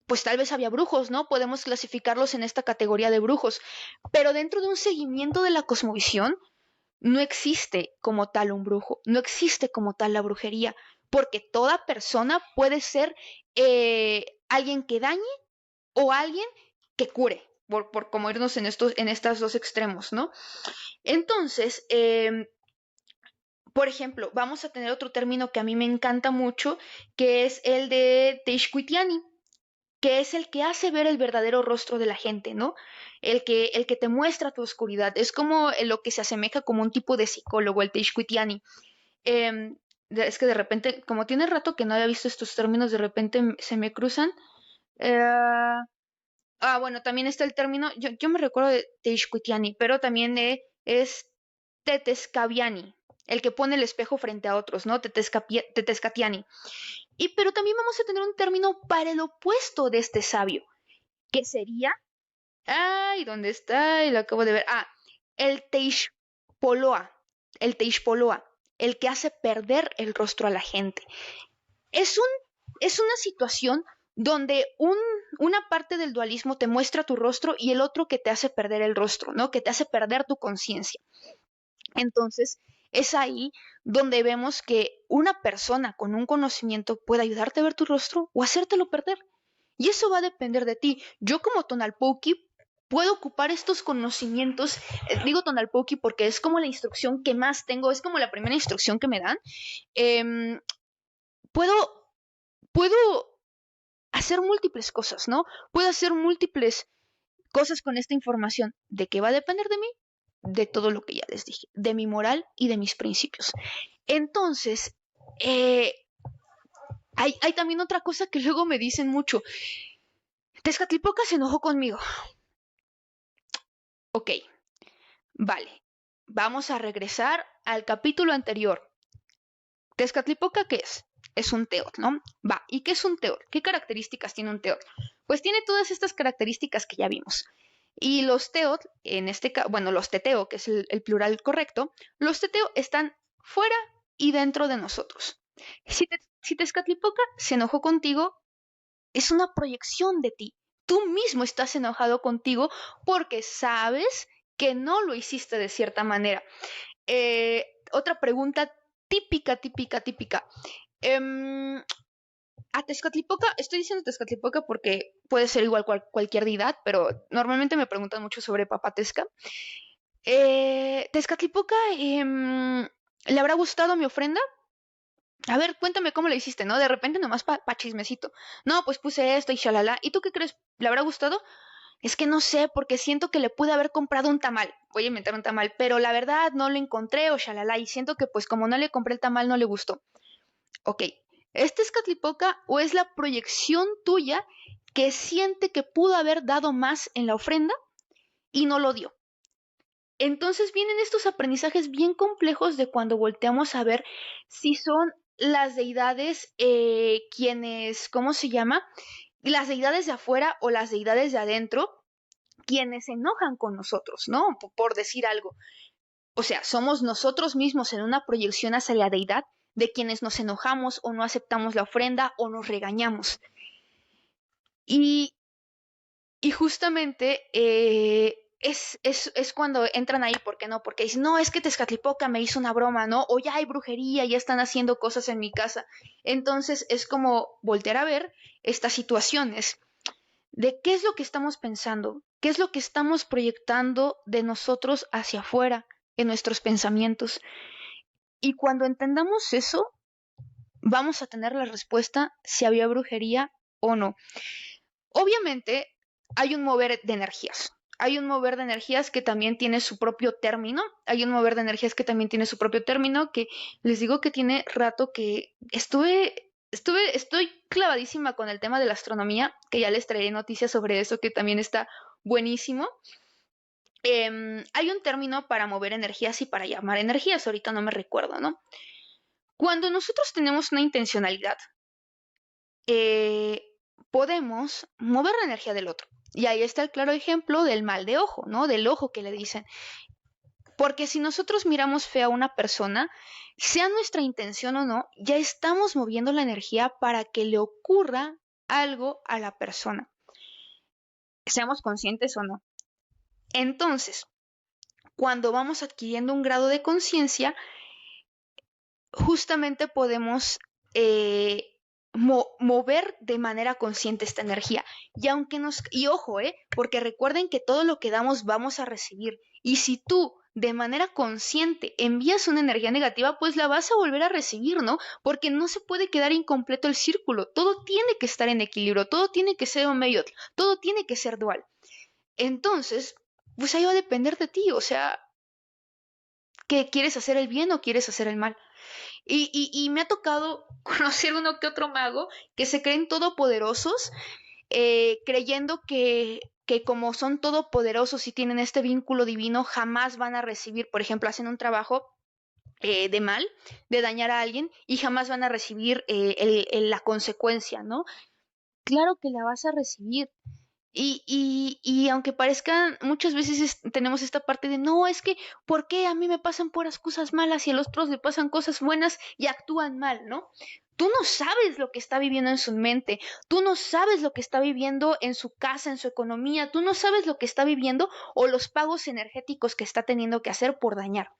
pues tal vez había brujos, ¿no? Podemos clasificarlos en esta categoría de brujos, pero dentro de un seguimiento de la cosmovisión, no existe como tal un brujo, no existe como tal la brujería, porque toda persona puede ser alguien que dañe o alguien que cure, por como irnos en estas dos extremos, ¿no? Entonces, por ejemplo, vamos a tener otro término que a mí me encanta mucho, que es el de Teishkuitiani, que es el que hace ver el verdadero rostro de la gente, ¿no? El que te muestra tu oscuridad. Es como lo que se asemeja como un tipo de psicólogo, el Teishkuitiani. Es que de repente, como tiene rato que no había visto estos términos, de repente se me cruzan. Eh, bueno, también está el término, yo me recuerdo de Teishkuitiani, pero también es Tetescaviani, el que pone el espejo frente a otros, ¿no? Tetescatiani. Pero también vamos a tener un término para el opuesto de este sabio, que sería, ay, ¿dónde está? Y lo acabo de ver. El Teixpoloa, el Teixpoloa, el que hace perder el rostro a la gente. Es, un, es una situación donde una parte del dualismo te muestra tu rostro y el otro que te hace perder el rostro, ¿no? Que te hace perder tu conciencia. Entonces, es ahí donde vemos que una persona con un conocimiento puede ayudarte a ver tu rostro o hacértelo perder. Y eso va a depender de ti. Yo como Tonalpouki puedo ocupar estos conocimientos, digo Tonalpouki porque es como la instrucción que más tengo, es como la primera instrucción que me dan. Eh, puedo, puedo hacer múltiples cosas, ¿no? Puedo hacer múltiples cosas con esta información. ¿De qué va a depender de mí? De todo lo que ya les dije, de mi moral y de mis principios. Entonces, hay también otra cosa que luego me dicen mucho. Tezcatlipoca se enojó conmigo. Ok, vale. Vamos a regresar al capítulo anterior. ¿Tezcatlipoca qué es? Es un teot, ¿no? Va, ¿y qué es un teot? ¿Qué características tiene un teot? Pues tiene todas estas características que ya vimos. Y los teot, en este caso, bueno, los teteo, que es el plural correcto, los teteo están fuera y dentro de nosotros. Si Tezcatlipoca se enojó contigo, es una proyección de ti. Tú mismo estás enojado contigo porque sabes que no lo hiciste de cierta manera. Otra pregunta típica. A Tezcatlipoca, estoy diciendo Tezcatlipoca porque puede ser igual cualquier deidad, pero normalmente me preguntan mucho sobre Papatezca. Tezcatlipoca, ¿le habrá gustado mi ofrenda? A ver, cuéntame cómo lo hiciste, ¿no? De repente nomás pa chismecito. No, pues puse esto y shalala. ¿Y tú qué crees? ¿Le habrá gustado? Es que no sé, porque siento que le pude haber comprado un tamal. Voy a inventar un tamal, pero la verdad no lo encontré o shalala. Y siento que pues como no le compré el tamal no le gustó. Ok, ¿este es Catlipoca o es la proyección tuya que siente que pudo haber dado más en la ofrenda y no lo dio? Entonces vienen estos aprendizajes bien complejos de cuando volteamos a ver si son las deidades quienes, ¿cómo se llama? Las deidades de afuera o las deidades de adentro quienes se enojan con nosotros, ¿no? Por decir algo. O sea, somos nosotros mismos en una proyección hacia la deidad de quienes nos enojamos o no aceptamos la ofrenda o nos regañamos. Y, y justamente es cuando entran ahí, ¿por qué no? Porque dicen, no, es que Tezcatlipoca me hizo una broma, ¿no? O ya hay brujería, ya están haciendo cosas en mi casa. Entonces es como voltear a ver estas situaciones de qué es lo que estamos pensando, qué es lo que estamos proyectando de nosotros hacia afuera en nuestros pensamientos. Y cuando entendamos eso, vamos a tener la respuesta si había brujería o no. Obviamente hay un mover de energías. Hay un mover de energías que también tiene su propio término. Hay un mover de energías que también tiene su propio término, que les digo que tiene rato que estoy clavadísima con el tema de la astronomía, que ya les traeré noticias sobre eso, que también está buenísimo. Hay un término para mover energías y para llamar energías, ahorita no me recuerdo, ¿no? Cuando nosotros tenemos una intencionalidad, eh, podemos mover la energía del otro. Y ahí está el claro ejemplo del mal de ojo, ¿no? Del ojo que le dicen. Porque si nosotros miramos fea a una persona, sea nuestra intención o no, ya estamos moviendo la energía para que le ocurra algo a la persona. Seamos conscientes o no. Entonces, cuando vamos adquiriendo un grado de conciencia, justamente podemos mover de manera consciente esta energía. Y ojo, porque recuerden que todo lo que damos vamos a recibir. Y si tú de manera consciente envías una energía negativa, pues la vas a volver a recibir, ¿no? Porque no se puede quedar incompleto el círculo. Todo tiene que estar en equilibrio, todo tiene que ser homeótico, todo tiene que ser dual. Entonces, pues ahí va a depender de ti, o sea, ¿qué quieres hacer el bien o quieres hacer el mal? Y me ha tocado conocer uno que otro mago que se creen todopoderosos, creyendo que como son todopoderosos y tienen este vínculo divino, jamás van a recibir, por ejemplo, hacen un trabajo de mal, de dañar a alguien, y jamás van a recibir la consecuencia, ¿no? Claro que la vas a recibir. Y aunque parezcan, muchas veces tenemos esta parte de, no, es que, ¿por qué a mí me pasan puras cosas malas y a los otros le pasan cosas buenas y actúan mal, ¿no? Tú no sabes lo que está viviendo en su mente, tú no sabes lo que está viviendo en su casa, en su economía, tú no sabes lo que está viviendo o los pagos energéticos que está teniendo que hacer por dañar.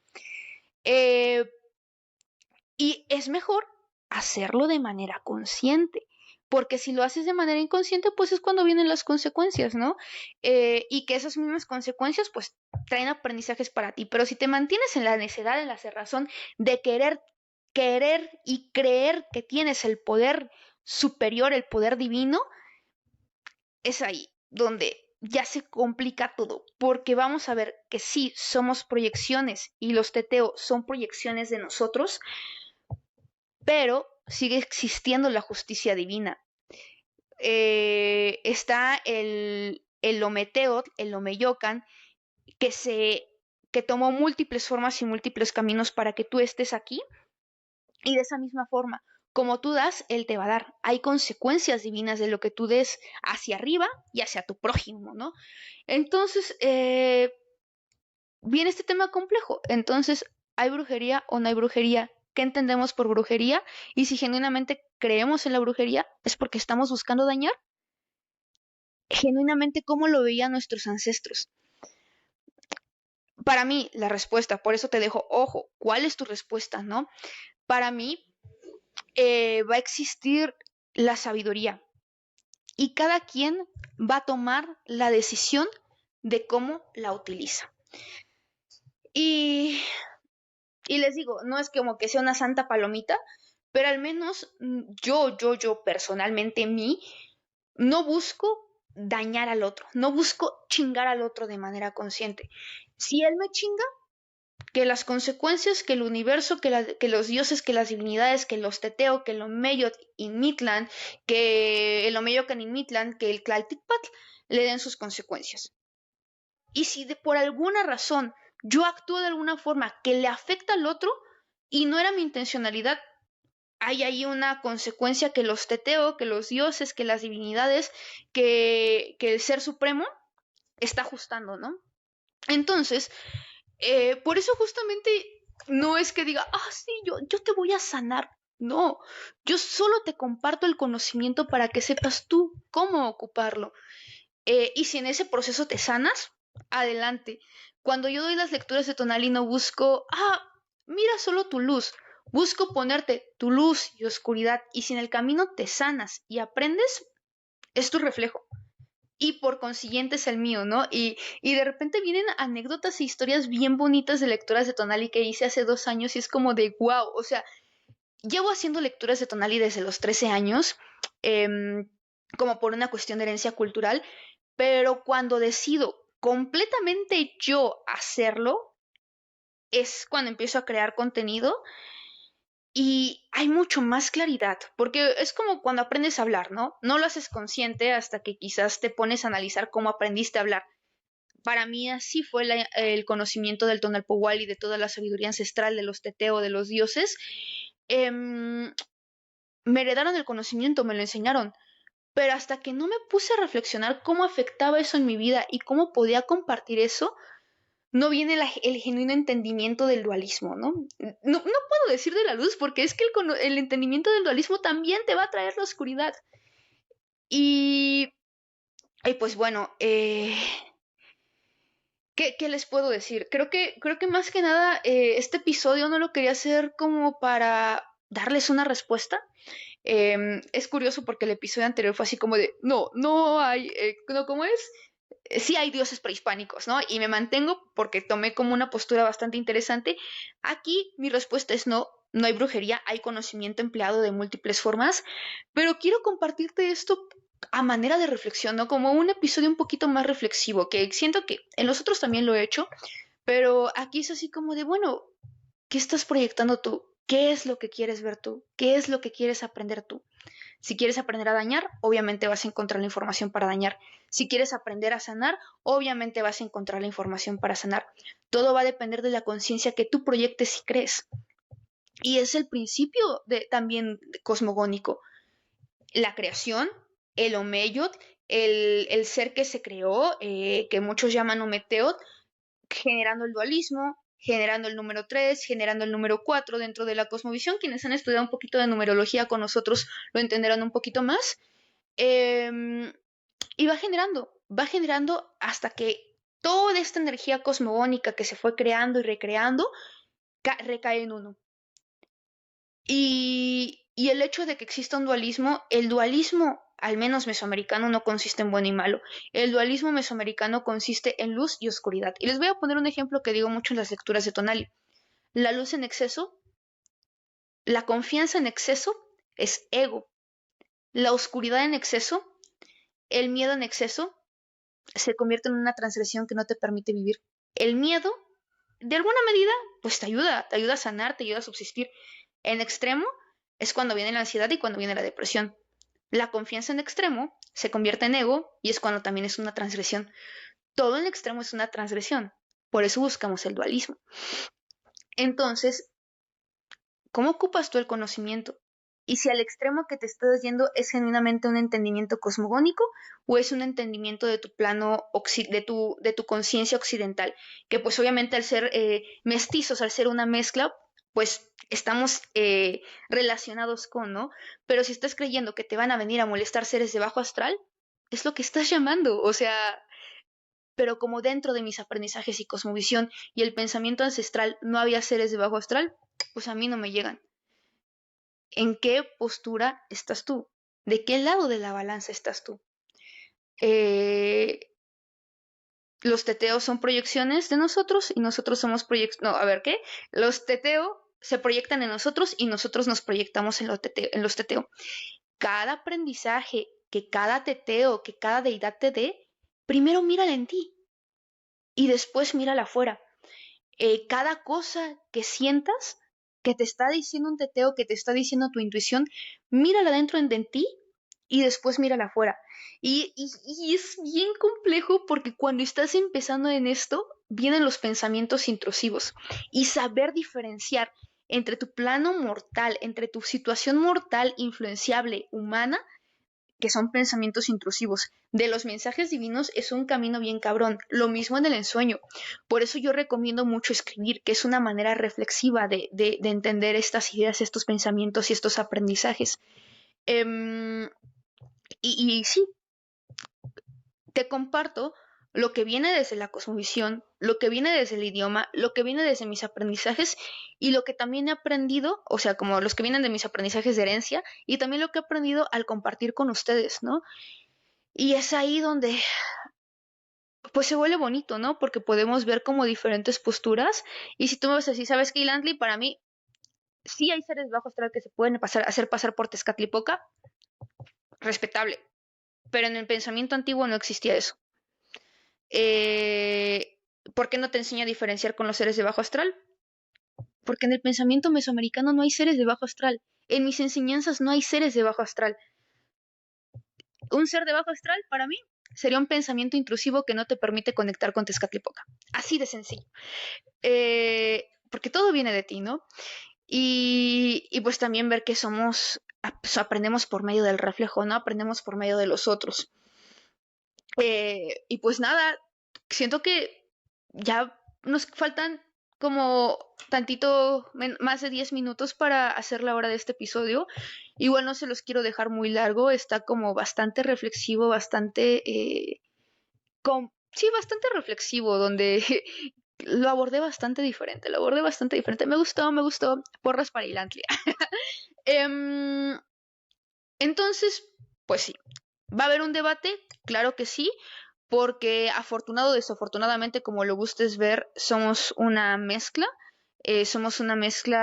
Y es mejor hacerlo de manera consciente, porque si lo haces de manera inconsciente, pues es cuando vienen las consecuencias, ¿no? Y que esas mismas consecuencias, pues, traen aprendizajes para ti. Pero si te mantienes en la necedad, en la cerrazón de querer y creer que tienes el poder superior, el poder divino, es ahí donde ya se complica todo, porque vamos a ver que sí somos proyecciones y los teteos son proyecciones de nosotros, pero sigue existiendo la justicia divina. Está el Ometeotl, el Omeyocan, que tomó múltiples formas y múltiples caminos para que tú estés aquí, y de esa misma forma, como tú das, Él te va a dar. Hay consecuencias divinas de lo que tú des hacia arriba y hacia tu prójimo, ¿no? Entonces, viene este tema complejo. Entonces, ¿hay brujería o no hay brujería? ¿Qué entendemos por brujería? Y si genuinamente creemos en la brujería, ¿es porque estamos buscando dañar? Genuinamente, ¿cómo lo veían nuestros ancestros? Para mí, la respuesta, por eso te dejo, ojo, ¿cuál es tu respuesta, no? Para mí, va a existir la sabiduría y cada quien va a tomar la decisión de cómo la utiliza. Y les digo, no es como que sea una santa palomita, pero al menos yo personalmente, no busco dañar al otro, no busco chingar al otro de manera consciente. Si él me chinga, que las consecuencias, que el universo, que los dioses, que las divinidades, que los teteo, que el Omeyot Inmitlan, que el Omeyocan Inmitlan, que el Tlaltipatl le den sus consecuencias. Y si por alguna razón yo actúo de alguna forma que le afecta al otro y no era mi intencionalidad, hay ahí una consecuencia que los teteo, que los dioses, que las divinidades, que el ser supremo está ajustando, ¿no? Entonces, por eso justamente no es que diga, sí, yo te voy a sanar. No, yo solo te comparto el conocimiento para que sepas tú cómo ocuparlo. Y si en ese proceso te sanas, adelante. Cuando yo doy las lecturas de Tonali no busco, mira solo tu luz. Busco ponerte tu luz y oscuridad. Y si en el camino te sanas y aprendes, es tu reflejo. Y por consiguiente es el mío, ¿no? Y de repente vienen anécdotas e historias bien bonitas de lecturas de Tonali que hice hace 2 años y es como de wow, o sea, llevo haciendo lecturas de Tonali desde los 13 años, como por una cuestión de herencia cultural, pero cuando decido completamente yo hacerlo, es cuando empiezo a crear contenido y hay mucho más claridad, porque es como cuando aprendes a hablar, ¿no? No lo haces consciente hasta que quizás te pones a analizar cómo aprendiste a hablar. Para mí así fue el conocimiento del Tonalpohual y de toda la sabiduría ancestral de los teteo, de los dioses. Em, Me heredaron el conocimiento, me lo enseñaron, pero hasta que no me puse a reflexionar cómo afectaba eso en mi vida y cómo podía compartir eso, no viene el genuino entendimiento del dualismo, ¿no? No puedo decir de la luz porque es que el entendimiento del dualismo también te va a traer la oscuridad. Y, y pues bueno, ¿qué les puedo decir? Creo que más que nada este episodio no lo quería hacer como para darles una respuesta. Es curioso porque el episodio anterior fue así como de, no hay, no, ¿cómo es? Sí hay dioses prehispánicos, ¿no? Y me mantengo porque tomé como una postura bastante interesante. Aquí mi respuesta es no, no hay brujería, hay conocimiento empleado de múltiples formas, pero quiero compartirte esto a manera de reflexión, ¿no? Como un episodio un poquito más reflexivo, que siento que en los otros también lo he hecho, pero aquí es así como de, bueno, ¿qué estás proyectando tú? ¿Qué es lo que quieres ver tú? ¿Qué es lo que quieres aprender tú? Si quieres aprender a dañar, obviamente vas a encontrar la información para dañar. Si quieres aprender a sanar, obviamente vas a encontrar la información para sanar. Todo va a depender de la conciencia que tú proyectes y crees. Y es el principio también cosmogónico. La creación, el Omeyot, el ser que se creó, que muchos llaman Ometeot, generando el dualismo, generando el número 3, generando el número 4 dentro de la cosmovisión. Quienes han estudiado un poquito de numerología con nosotros lo entenderán un poquito más. Y va generando hasta que toda esta energía cosmogónica que se fue creando y recreando recae en uno. Y el hecho de que exista un dualismo, el dualismo, al menos mesoamericano, no consiste en bueno y malo. El dualismo mesoamericano consiste en luz y oscuridad. Y les voy a poner un ejemplo que digo mucho en las lecturas de Tonali. La luz en exceso, la confianza en exceso es ego. La oscuridad en exceso, el miedo en exceso, se convierte en una transgresión que no te permite vivir. El miedo, de alguna medida, pues te ayuda a sanar, te ayuda a subsistir. En extremo es cuando viene la ansiedad y cuando viene la depresión. La confianza en extremo se convierte en ego y es cuando también es una transgresión. Todo en extremo es una transgresión. Por eso buscamos el dualismo. Entonces, ¿cómo ocupas tú el conocimiento? Y si al extremo que te estás yendo es genuinamente un entendimiento cosmogónico o es un entendimiento de tu plano, de tu conciencia occidental, que pues obviamente al ser mestizos, al ser una mezcla, pues estamos relacionados con, ¿no? Pero si estás creyendo que te van a venir a molestar seres de bajo astral, es lo que estás llamando, o sea, pero como dentro de mis aprendizajes y cosmovisión y el pensamiento ancestral no había seres de bajo astral, pues a mí no me llegan. ¿En qué postura estás tú? ¿De qué lado de la balanza estás tú? Eh, los teteos son proyecciones de nosotros y nosotros somos proyecciones. No, a ver, ¿qué? Los teteos se proyectan en nosotros y nosotros nos proyectamos en los teteo. Cada aprendizaje que cada teteo, que cada deidad te dé, primero mírala en ti y después mírala afuera. Cada cosa que sientas que te está diciendo un teteo, que te está diciendo tu intuición, mírala dentro de ti y después mírala afuera. Y es bien complejo porque cuando estás empezando en esto, vienen los pensamientos intrusivos y saber diferenciar entre tu plano mortal, entre tu situación mortal influenciable humana, que son pensamientos intrusivos. De los mensajes divinos es un camino bien cabrón. Lo mismo en el ensueño. Por eso yo recomiendo mucho escribir, que es una manera reflexiva de entender estas ideas, estos pensamientos y estos aprendizajes. Y sí, te comparto lo que viene desde la cosmovisión, lo que viene desde el idioma, lo que viene desde mis aprendizajes y lo que también he aprendido, o sea, como los que vienen de mis aprendizajes de herencia y también lo que he aprendido al compartir con ustedes, ¿no? Y es ahí donde pues se vuelve bonito, ¿no? Porque podemos ver como diferentes posturas y si tú me vas a decir, ¿sabes qué, Landley? Para mí Sí hay seres de bajo astral que se pueden hacer pasar por Tezcatlipoca, respetable, pero en el pensamiento antiguo no existía eso. Eh, ¿Por qué no te enseño a diferenciar con los seres de bajo astral? Porque en el pensamiento mesoamericano no hay seres de bajo astral. En mis enseñanzas no hay seres de bajo astral. Un ser de bajo astral, para mí, sería un pensamiento intrusivo que no te permite conectar con Tezcatlipoca. Así de sencillo. Porque todo viene de ti, ¿no? Y pues también ver que somos, pues aprendemos por medio del reflejo, ¿no? Aprendemos por medio de los otros. Y pues nada, siento que ya nos faltan como tantito más de 10 minutos para hacer la hora de este episodio. Igual no se los quiero dejar muy largo, está como bastante reflexivo, bastante... sí, bastante reflexivo, donde lo abordé bastante diferente, lo abordé bastante diferente. Me gustó. Porras para Ilantlia. Em, entonces, pues sí, ¿va a haber un debate? Claro que sí, porque afortunado o desafortunadamente, como lo gustes ver, somos una mezcla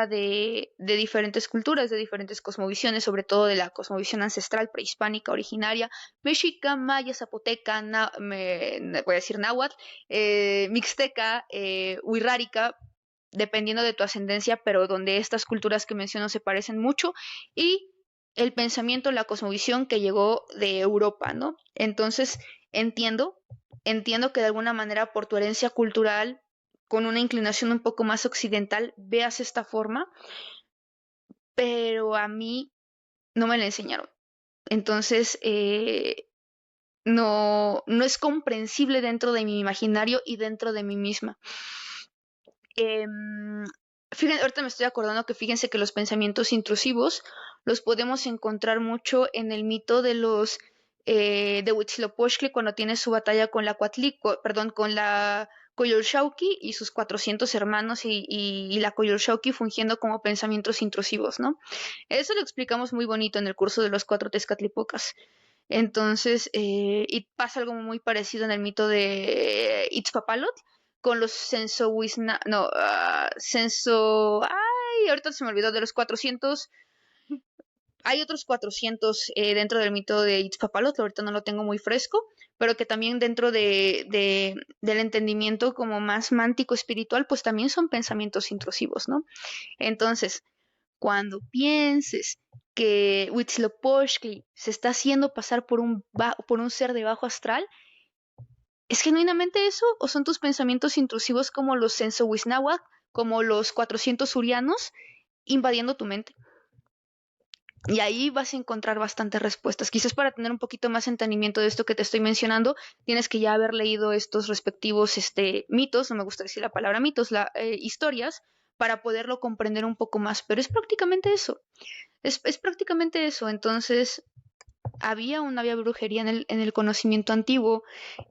de diferentes culturas, de diferentes cosmovisiones, sobre todo de la cosmovisión ancestral prehispánica originaria, mexica, maya, zapoteca, voy a decir náhuatl, mixteca, huirrárica, dependiendo de tu ascendencia, pero donde estas culturas que menciono se parecen mucho, y el pensamiento, la cosmovisión que llegó de Europa, ¿no? Entonces, entiendo, entiendo que de alguna manera por tu herencia cultural, con una inclinación un poco más occidental, veas esta forma, pero a mí no me la enseñaron. Entonces, no es comprensible dentro de mi imaginario y dentro de mí misma. Fíjense, ahorita me estoy acordando que fíjense que los pensamientos intrusivos los podemos encontrar mucho en el mito de los de Huitzilopochtli cuando tiene su batalla con la con la Coyolxauhqui y sus 400 hermanos y la Coyolxauhqui fungiendo como pensamientos intrusivos, ¿no? Eso lo explicamos muy bonito en el curso de los 4 Tezcatlipocas. Entonces, y pasa algo muy parecido en el mito de Itzpapalot con los no, ay, ahorita se me olvidó, de los 400, hay otros 400 dentro del mito de Itzpapalot, ahorita no lo tengo muy fresco, pero que también dentro del entendimiento como más mántico espiritual, pues también son pensamientos intrusivos, ¿no? Entonces, cuando pienses que Huitzilopochtli se está haciendo pasar por un ser de bajo astral, ¿es genuinamente eso? ¿O son tus pensamientos intrusivos como los Sensowisnáhuac, como los 400 urianos, invadiendo tu mente? Y ahí vas a encontrar bastantes respuestas. Quizás para tener un poquito más entendimiento de esto que te estoy mencionando, tienes que ya haber leído estos respectivos mitos, no me gusta decir la palabra mitos, historias, para poderlo comprender un poco más. Pero es prácticamente eso. Es prácticamente eso. Entonces, había o no había brujería en el conocimiento antiguo.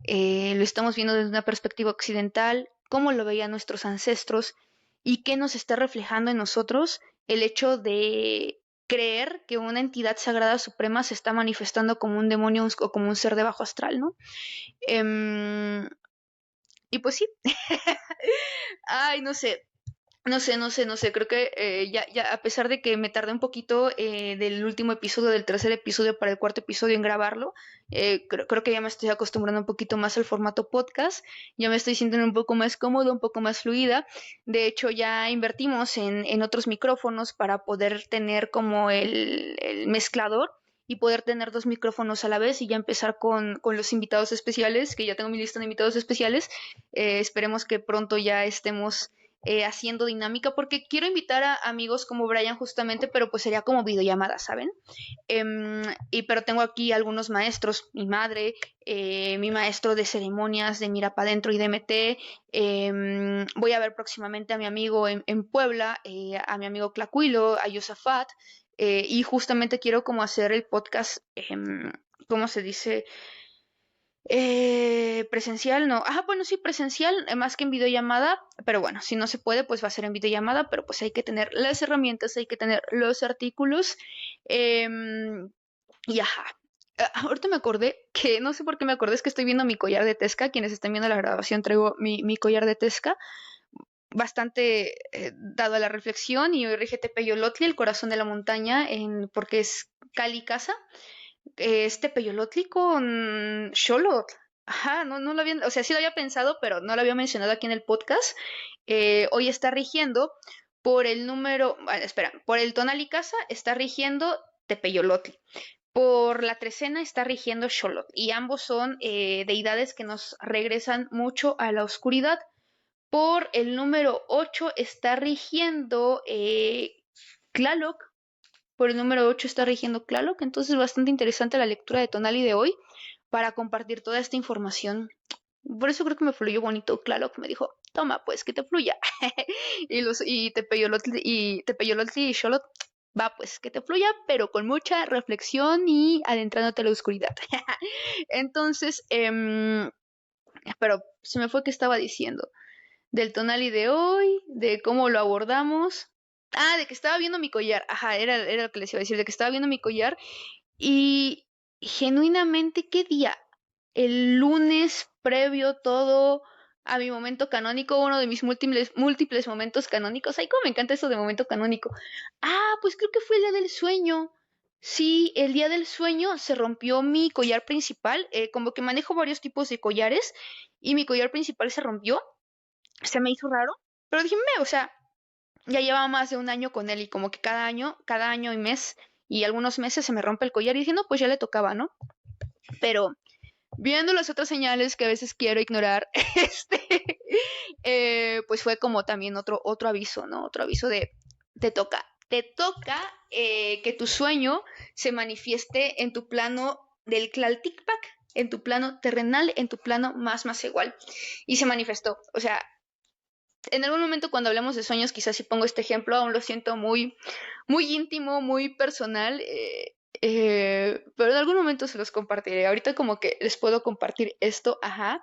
Lo estamos viendo desde una perspectiva occidental, cómo lo veían nuestros ancestros y qué nos está reflejando en nosotros el hecho de creer que una entidad sagrada suprema se está manifestando como un demonio o como un ser de bajo astral, ¿no? Y pues sí, ay, no sé, creo que ya, a pesar de que me tardé un poquito del último episodio, del tercer episodio para el cuarto episodio en grabarlo, creo que ya me estoy acostumbrando un poquito más al formato podcast, ya me estoy sintiendo un poco más cómodo, un poco más fluida. De hecho, ya invertimos en otros micrófonos para poder tener como el mezclador y poder tener 2 micrófonos a la vez y ya empezar con los invitados especiales, que ya tengo mi lista de invitados especiales. Esperemos que pronto ya estemos haciendo dinámica, porque quiero invitar a amigos como Brian justamente, pero pues sería como videollamada, ¿saben? Pero tengo aquí algunos maestros, mi madre, mi maestro de ceremonias de Mira Pa' Dentro y DMT, voy a ver próximamente a mi amigo en Puebla, a mi amigo Clacuilo, a Yosafat, y justamente quiero como hacer el podcast, ¿cómo se dice? Presencial, no. Ah, bueno, sí, presencial, más que en videollamada, pero bueno, si no se puede, pues va a ser en videollamada, pero pues hay que tener las herramientas, hay que tener los artículos. Y ajá. Ahorita me acordé que, no sé por qué me acordé, es que estoy viendo mi collar de Tesca. Quienes estén viendo la grabación, traigo mi collar de Tesca. bastante dado a la reflexión y hoy rige Tepeyolotli, el corazón de la montaña, porque es Cali Casa. Este Tepeyolotli con Xolotl. Ajá, no lo había, o sea, sí lo había pensado, pero no lo había mencionado aquí en el podcast. Hoy está rigiendo por el número, espera, por el tonal y casa está rigiendo Tepeyolotli. Por la trecena está rigiendo Xolotl y ambos son deidades que nos regresan mucho a la oscuridad. Por el número 8 está rigiendo Tlaloc. Por el número 8 está rigiendo Tlaloc. Entonces, bastante interesante la lectura de Tonali de hoy para compartir toda esta información. Por eso creo que me fluyó bonito. Tlaloc me dijo, toma, pues, que te fluya. y Tepeyolotli y Xolotl, va, pues, que te fluya, pero con mucha reflexión y adentrándote a la oscuridad. Entonces, pero se me fue que estaba diciendo del tonali de hoy, de cómo lo abordamos. Ah, de que estaba viendo mi collar. Ajá, era lo que les iba a decir, de que estaba viendo mi collar. Y genuinamente, ¿qué día? El lunes previo todo a mi momento canónico, uno de mis múltiples momentos canónicos. Ay, cómo me encanta eso de momento canónico. Ah, pues creo que fue el día del sueño. Sí, el día del sueño se rompió mi collar principal. Como que manejo varios tipos de collares y mi collar principal se rompió. Se me hizo raro, pero dije, o sea, ya llevaba más de un año con él y como que cada año y mes y algunos meses se me rompe el collar y dije, no, pues ya le tocaba, ¿no? Pero viendo las otras señales que a veces quiero ignorar, pues fue como también otro aviso, ¿no? Otro aviso de, te toca que tu sueño se manifieste en tu plano del Tlalticpac, en tu plano terrenal, en tu plano más igual. Y se manifestó, o sea, en algún momento cuando hablemos de sueños, quizás si pongo este ejemplo, aún lo siento muy íntimo, muy personal, pero en algún momento se los compartiré. Ahorita como que les puedo compartir esto, ajá,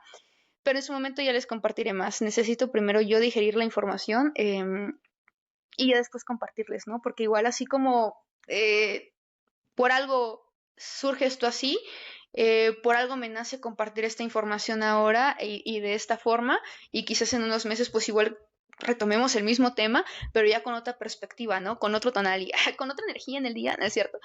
pero en su momento ya les compartiré más. Necesito primero yo digerir la información y ya después compartirles, ¿no? Porque igual así como por algo surge esto así, por algo me nace compartir esta información ahora y de esta forma, y quizás en unos meses pues igual retomemos el mismo tema, pero ya con otra perspectiva, ¿no? Con otro tonal, con otra energía en el día, ¿no es cierto?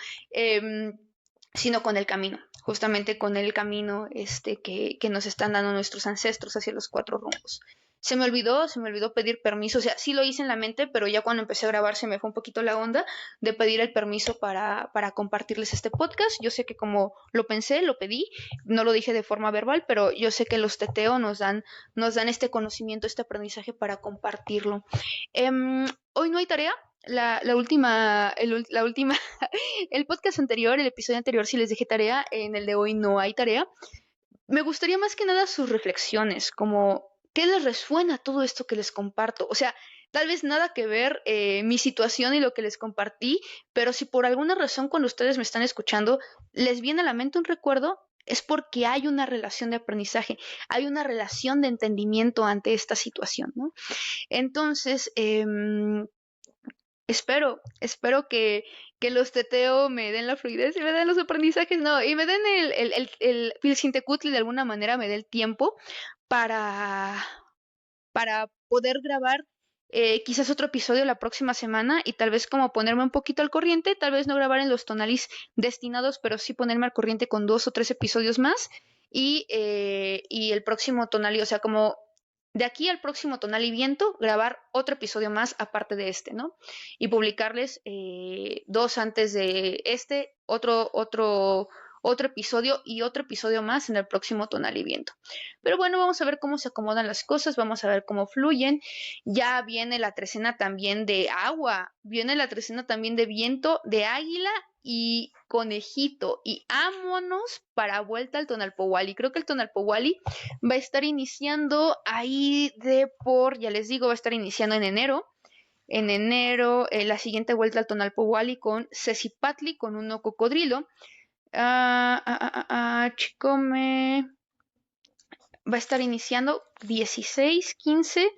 Sino con el camino, justamente con el camino que nos están dando nuestros ancestros hacia los cuatro rumbos. Se me olvidó pedir permiso, o sea, sí lo hice en la mente, pero ya cuando empecé a grabar se me fue un poquito la onda de pedir el permiso para compartirles este podcast. Yo sé que como lo pensé, lo pedí, no lo dije de forma verbal, pero yo sé que los teteo nos dan este conocimiento, este aprendizaje para compartirlo. Hoy no hay tarea, la última, la última, el podcast anterior, el episodio anterior sí les dije tarea, en el de hoy no hay tarea. Me gustaría más que nada sus reflexiones, como qué les resuena todo esto que les comparto. O sea, tal vez nada que ver mi situación y lo que les compartí, pero si por alguna razón cuando ustedes me están escuchando les viene a la mente un recuerdo, es porque hay una relación de aprendizaje, hay una relación de entendimiento ante esta situación, ¿no? Entonces, espero que los teteo me den la fluidez y me den los aprendizajes, no, y me den el Pilsintecutli de alguna manera, me dé el tiempo para, para poder grabar quizás otro episodio la próxima semana y tal vez como ponerme un poquito al corriente, tal vez no grabar en los tonalis destinados, pero sí ponerme al corriente con 2 o 3 episodios más y el próximo tonali, o sea, como de aquí al próximo tonal y viento, grabar otro episodio más aparte de este, ¿no? Y publicarles 2 antes de este, otro episodio y otro episodio más en el próximo tonal y viento. Pero bueno, vamos a ver cómo se acomodan las cosas, vamos a ver cómo fluyen. Ya viene la trecena también de agua, viene la trecena también de viento, de águila y conejito. Y ámonos para vuelta al Tonalpowali. Creo que el Tonalpowali va a estar iniciando ahí ya les digo, va a estar iniciando en enero. En enero, la siguiente vuelta al Tonalpowali con Cecipatli, con un cocodrilo. Chicome va a estar iniciando 16, 15.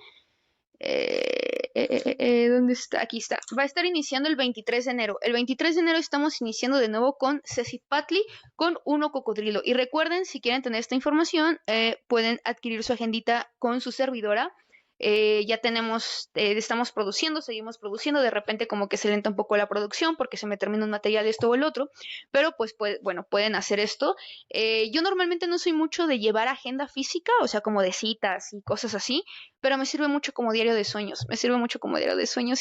¿Dónde está? Aquí está. Va a estar iniciando el 23 de enero. El 23 de enero estamos iniciando de nuevo con Cecipatli, con uno cocodrilo. Y recuerden, si quieren tener esta información, pueden adquirir su agendita con su servidora. ya estamos produciendo, seguimos produciendo, de repente como que se lenta un poco la producción porque se me termina un material esto o el otro, pero pues bueno, pueden hacer esto. Yo normalmente no soy mucho de llevar agenda física, o sea, como de citas y cosas así, pero me sirve mucho como diario de sueños,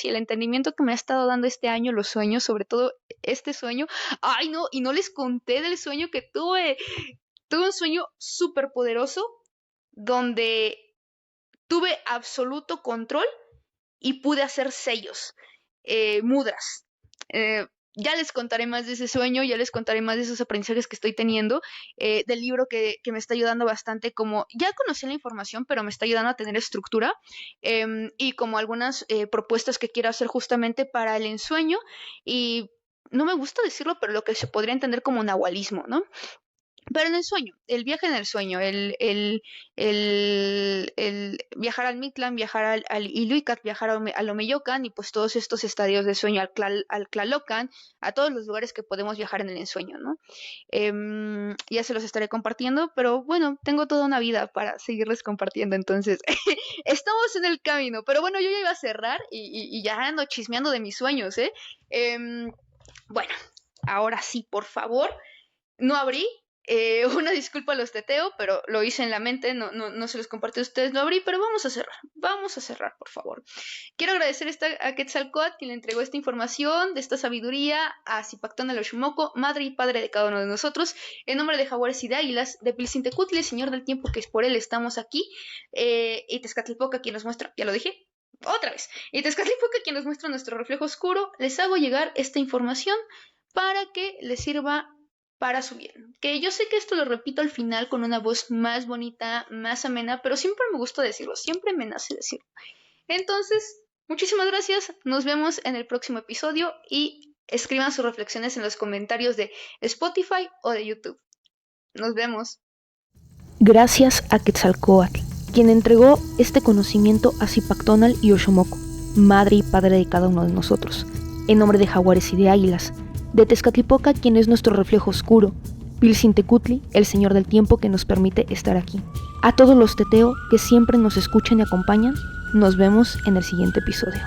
y el entendimiento que me ha estado dando este año los sueños, sobre todo este sueño. Ay, no, y no les conté del sueño que tuve. Tuve un sueño súper poderoso donde tuve absoluto control y pude hacer sellos, mudras. Ya les contaré más de ese sueño, ya les contaré más de esos aprendizajes que estoy teniendo, del libro que me está ayudando bastante, como ya conocí la información, pero me está ayudando a tener estructura, y como algunas propuestas que quiero hacer justamente para el ensueño, y no me gusta decirlo, pero lo que se podría entender como nahualismo, ¿no? Pero en el sueño, el viaje en el sueño, el viajar al Mictlán, viajar al Iluicat, viajar al Omeyocan y pues todos estos estadios de sueño, al Tlalocan, a todos los lugares que podemos viajar en el ensueño, ¿no? Ya se los estaré compartiendo, pero bueno, tengo toda una vida para seguirles compartiendo, entonces estamos en el camino. Pero bueno, yo ya iba a cerrar y ya ando chismeando de mis sueños, ¿eh? Bueno, ahora sí, por favor, no abrí. Una disculpa a los teteo, pero lo hice en la mente, no se los compartí a ustedes, lo abrí, pero vamos a cerrar, por favor. Quiero agradecer a Quetzalcóatl, quien le entregó esta información, de esta sabiduría, a Zipactón de Oxumoco, madre y padre de cada uno de nosotros, en nombre de Jaguares y de Águilas, de Pilcintecutli, señor del tiempo, que es por él estamos aquí, y Tezcatlipoca, quien nos muestra, ya lo dije, otra vez, y Tezcatlipoca, quien nos muestra nuestro reflejo oscuro, les hago llegar esta información para que les sirva para su bien. Que yo sé que esto lo repito al final con una voz más bonita, más amena, pero siempre me gusta decirlo, siempre me nace decirlo. Entonces, muchísimas gracias, nos vemos en el próximo episodio y escriban sus reflexiones en los comentarios de Spotify o de YouTube. Nos vemos. Gracias a Quetzalcóatl, quien entregó este conocimiento a Zipactónal y Oxumoco, madre y padre de cada uno de nosotros, en nombre de Jaguares y de Águilas, de Tezcatlipoca, quien es nuestro reflejo oscuro, Pilcintecutli, el señor del tiempo que nos permite estar aquí. A todos los teteo que siempre nos escuchan y acompañan, nos vemos en el siguiente episodio.